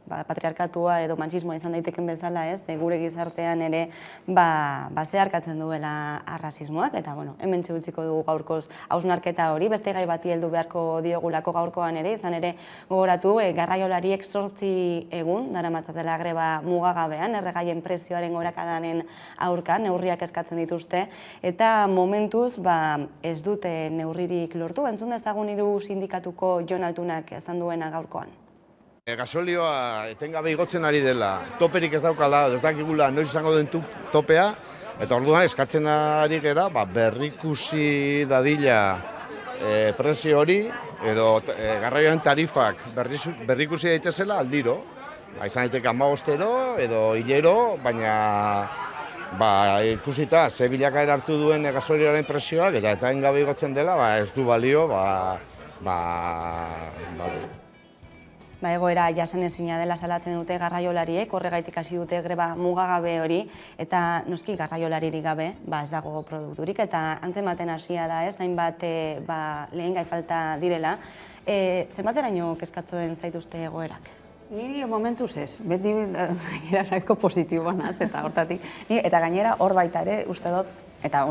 patriarkatua edo matxismoa izan daiteken bezala, ez, gure gizartean ere zeharkatzen duela arrazismoak, eta, hemen txutziko dugu gaurkoz hausnarketa hori, beste gai bati heldu beharko diogulako gaurkoan ere, izan ere gogoratu, garraiolariek 8 egun, daramatzatela greba mugagabean, erregaien prezioaren gorakadanen aurka, neurriak eskatzen dituzte, eta momentuz ez dute neurririk lortu, entzun dezagun hiru sindikatuko Jon Altunak esan duena gaurkoan. Gasolioa etengabe igotzen ari dela, toperik ez daukala, ez dakigula noiz izango den topea, eta orduan eskatzen ari gera, berrikusi dadila prezio hori, edo garraioaren tarifak berrikusi daitezela aldiro. Izan daiteke 15 edo hilero, baina ikusita ze bilakaera hartu duen gasolioaren prezioak, eta etengabe igotzen dela, ez du balio, Egoera jasanezina dela salatzen dute garraiolariek, horregaitik hasi dute greba mugagabe hori, eta noski garraiolaririk gabe ez dago produkturik, eta antzematen hasia da ez, hainbat lehengai falta direla. Zenbateraino kezkatzen zaituzte egoerak? Niri momentuz ez, beti gainera nahiko positiboa naz, eta hortatik. Eta gainera hor baita ere, uste dut, eta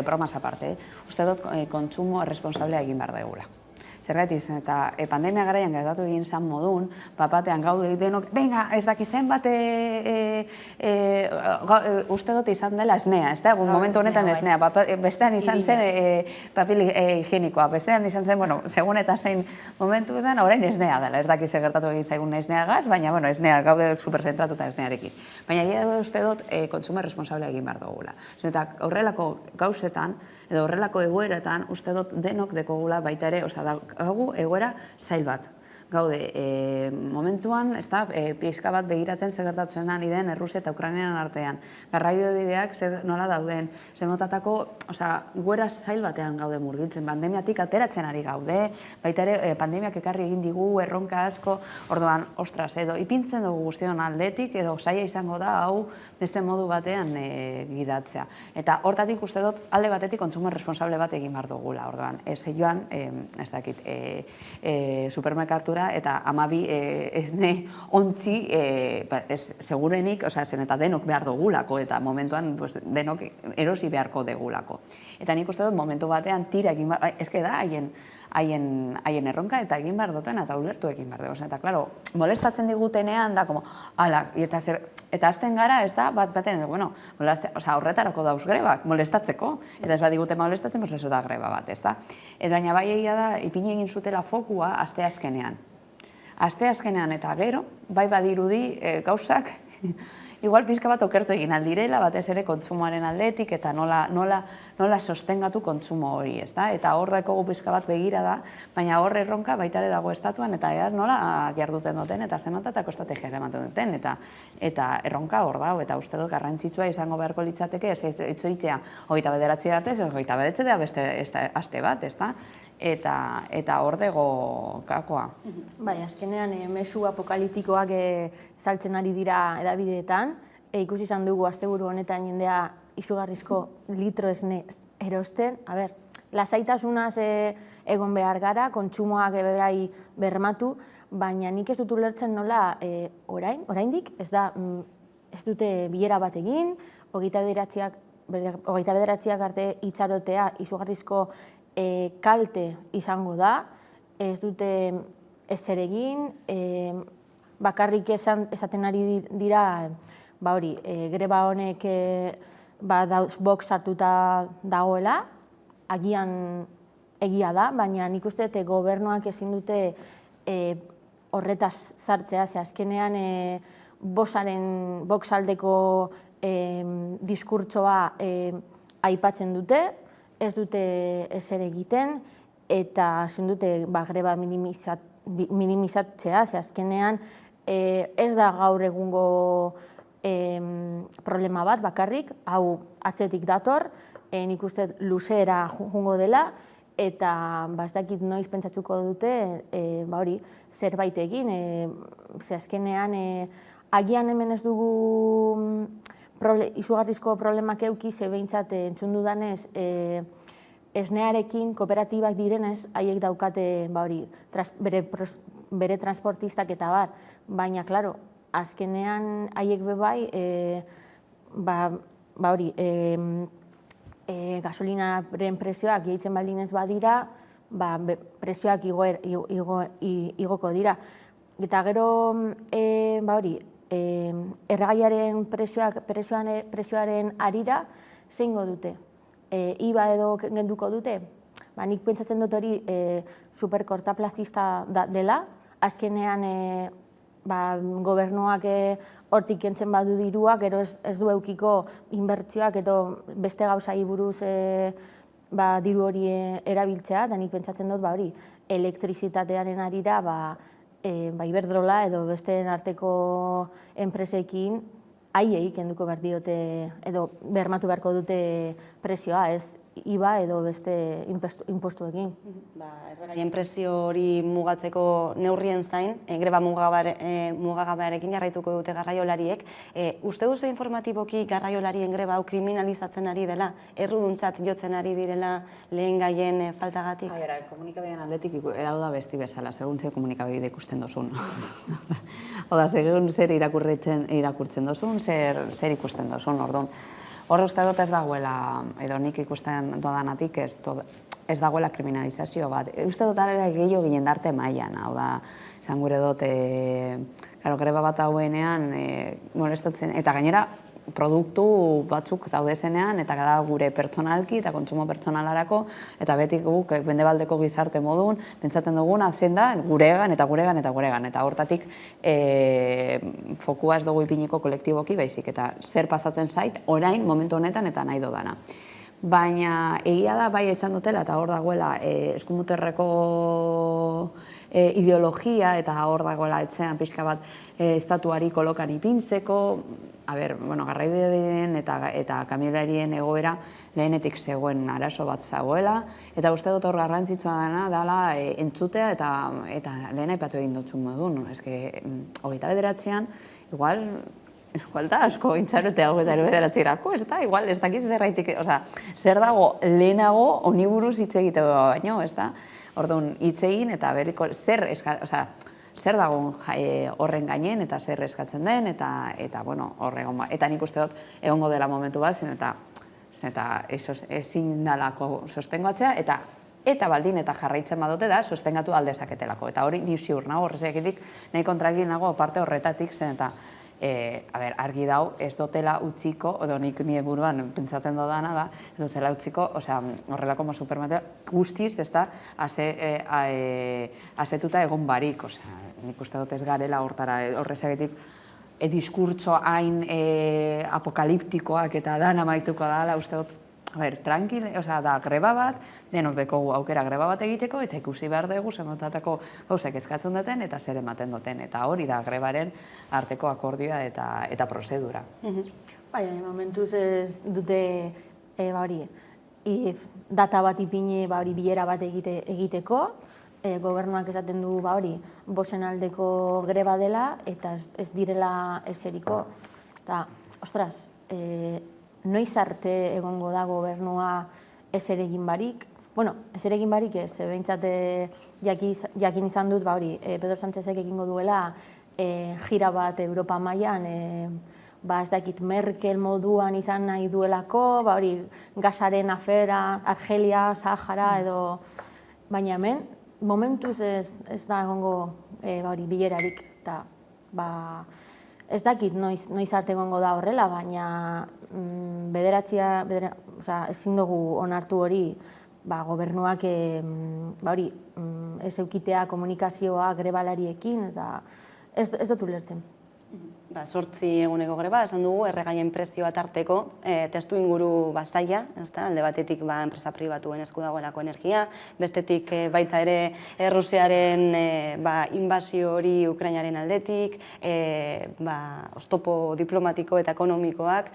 bromas aparte, uste dut kontsumo responsablea egin behar dugula. Zergatik, eta pandemia garaian gertatu egin zan modun, batean gaude denok, venga, ez daki zenbat uste dut izan dela esnea, ez da, momentu honetan esnea, bestean izan zen papel higienikoa, bestean izan zen, segun eta zein momentuetan, orain esnea dela, ez daki zer gertatu egin zaigun esneagaz, baina, esnea gaude superzentratuta esnearekin. Baina, uste dut, kontsumo responsablea egin behar dugula. Eta horrelako gauzetan, edo horrelako egoeretan, uste dut denok dekogula baita ere, hau egoera zail bat. Gaude, momentuan, pixka bat begiratzen zer gertatzen ari den Errusia eta Ukrainian artean. Garraio bideak nola dauden, zemotatako, goera zail batean gaude murgiltzen, pandemiatik ateratzen ari gaude, baita ere pandemiak ekarri egin digu, erronka asko, orduan, ostras, edo ipintzen dugu guztion aldetik, edo zaila izango da, hau beste modu batean gidatzea. Eta hortatik uste dut, alde batetik kontsumo responsable bat egin behar dugula, orduan, ez joan, ez dakit, supermerkatura, eta 12 esne ontzi, segurenik, zen eta denok behar dugulako, eta momentuan denok erosi beharko dugulako. Eta nik uste dut, momentu batean tira egin behar, ezke da, haien erronka eta egin behar duten, eta ulertu egin behar dugu. Eta, klaro, molestatzen digutenean da, eta azten gara, ez da, batean, horretarako dauz grebak, molestatzeko, eta ez badigute molestatzen, ez da greba bat, ez da. Eta baina bai egia da, ipini egin zutela fokua asteazkenean. Asteazkenean eta gero, bai badirudi gauzak igual pixka bat okertu egin aldirela, batez ere kontsumoaren aldetik, eta nola sostengatu kontsumo hori, ezta? Eta hor dakogu pixka bat begira da, baina hor erronka baita ere dago estatuan, eta nola jarduten duten, eta zenbatatako estrategia ematen duten, eta erronka hor dago, eta uste dut garrantzitsua izango beharko litzateke, ez itzoitea 29 arte, ez 29 da beste aste bat, ezta? Eta hor dago gakoa. Bai, azkenean mezu apokaliptikoak saltzen ari dira edabideetan, ikusi izan dugu asteburu honetan jendea izugarrizko litro esne erosten, lasaitasunaz egon behar gara, kontsumoak berai bermatu, baina nik ez dut ulertzen nola oraindik ez dute bilera bat egin, 29 arte itxarotea izugarrizko kalte izango da, ez dute ezer egin, bakarrik esaten ari dira, greba honek box hartuta dagoela, agian egia da, baina nik uste gobernuak ezin dute horretaz sartzea, ze azkenean box aldeko diskurtsoa aipatzen dute, ez dute ezer egiten, eta ezin dute greba minimizatzea, ze azkenean ez da gaur egungo problema bat bakarrik, hau atzetik dator, nik uste luzera jungo dela, eta ez dakit noiz pentsatuko dute zerbait egin, ze azkenean agian hemen ez dugu izugarrizko problemak euki, ze behintzat entzun dudanez esnearekin kooperatibak direnez, haiek daukate bere transportistak eta bar, baina, klaro, azkenean haiek bebai, gasolinaren prezioak gehitzen baldin ez badira, prezioak igoko dira. Eta gero, erregaiaren prezioaren arira, zeingo dute? IVA edo genduko dute? Nik pentsatzen dut hori superkortaplazista dela, azkenean gobernuak hortik kentzen badu dirua, gero ez du eukiko inbertsioak edo beste gauzai buruz diru hori erabiltzea, eta nik pentsatzen dut elektrizitatearen arira Iberdrola edo besteen arteko enpresekin haiei kenduko behar diote edo bermatu beharko dute prezioa, ez IVA edo beste impostuekin. Erregaien prezio hori mugatzeko neurrien zain, greba mugagabearekin jarraituko dute garraiolariek. Uste duzu informatiboki garraiolarien greba hau kriminalizatzen ari dela, erruduntzat jotzen ari direla lehen gaien faltagatik? Komunikabideen aldetik hau da besti bezala, segun ze komunikabide ikusten dozun. Oda, segun zer irakurtzen dozun, zer ikusten dozun, orduan. Horre uste dut ez dagoela, edo nik ikusten dodanatik ez dagoela kriminalizazio bat. Uste dut ara gehiago ginen darte mailan, hau da, esan gure dut, greba bat hauenean molestotzen, eta gainera produktu batzuk daudezenean, eta gara gure pertsonalki eta kontsumo pertsonalarako, eta beti guk mendebaldeko gizarte modun, pentsatzen duguna zen da guregan eta guregan eta guregan, eta hortatik fokua ez dugu ipiniko kolektiboki baizik, eta zer pasatzen zait, orain, momentu honetan eta nahi dodana. Baina egia da bai izan dutela, eta hor dagoela eskumuterreko ideologia, eta hor dagoela etzean pixka bat estatuari kolokan ipintzeko, garraibideen eta kamioilarien egoera lehenetik zegoen arazo bat zagoela, eta uste dut hor garrantzitsua dela entzutea eta lehen aipatu egin dutzun modun. 29an, igual da asko intzarotea 29erako, ez da, igual ez dakit zerraitik, zer dago lehenago honi buruz hitz egiteko baino, ez da? Orduan, hitz egin eta berriko zer dago horren gainen eta zer eskatzen den, eta horregon bat. Eta nik uste dut egongo dela momentu bat, eta ezin dalako sostengatzea, eta baldin eta jarraitzen badote da, sostengatu aldezaketelako. Eta hori ni ziur nago, horrezaketik nahi kontragin nago parte horretatik zen, eta argi dau, ez dutela utziko, edo nik nire buruan pentsatzen dodana da, ez dutela utziko, horrelako supermerkatu guztiz, ez da, azetuta egon barik, nik uste dut ez garela horrezaketik diskurtso hain apokaliptikoak eta dan amaituko dala, uste dut, tranquil, da greba bat, denok dekogu aukera greba bat egiteko, eta ikusi behar dugu zemotatako gauzek eskatzen duten eta zer ematen duten. Eta hori da grebaren arteko akordioa eta prozedura. Bai, momentuz ez dute data bat ipini bilera bat egiteko, gobernuak esaten du bosen aldeko greba dela eta ez direla eseriko. Eta, ostras, noiz arte egongo da gobernua ezer egin barik? Bueno, ezer egin barik ez, behintzat jakin izan dut, Pedro Sánchezek egingo duela gira bat Europa mailan, ez dakit Merkel moduan izan nahi duelako, gasaren afera, Argelia, Sahara edo, baina hemen, momentuz ez da egongo bilerarik, eta ez dakit noiz arte egongo da horrela, baina ezin dugu onartu hori gobernuak ez eukitea komunikazioa grebalariekin, eta ez dut ulertzen. 8 eguneko greba, esan dugu, erregaien prezioa tarteko, testu inguru zaila, alde batetik enpresa pribatuen esku dagoelako energia, bestetik baita ere Rusiaren inbasio hori Ukrainaren aldetik, oztopo diplomatiko eta ekonomikoak,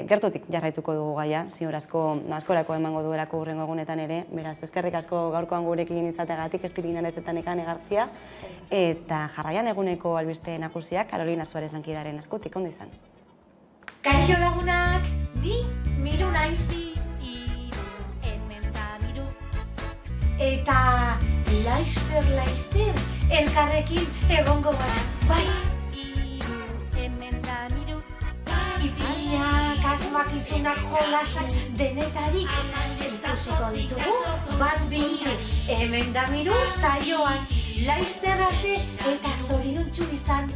gertutik jarraituko dugu gaia, ziur askorako emango duelako hurrengo egunetan ere, beraz, eskerrik asko gaurkoan gurekin izateagatik, Estilina Nezetan egartzia, eta jarraian eguneko albiste nagusiak Carolina Suárez lankidaren eskutik, ondo izan. Kaixo lagunak, ni Miru naizi, hemen da Miru. Eta laizter, elkarrekin egongo gara, bai. Hemen da Miru. Ipiniak, asmakizunak, jolasak, denetarik ikusiko ditugu, bat bihiru. Hemen da Miru saioan, laizter arte eta zoriontsu izan.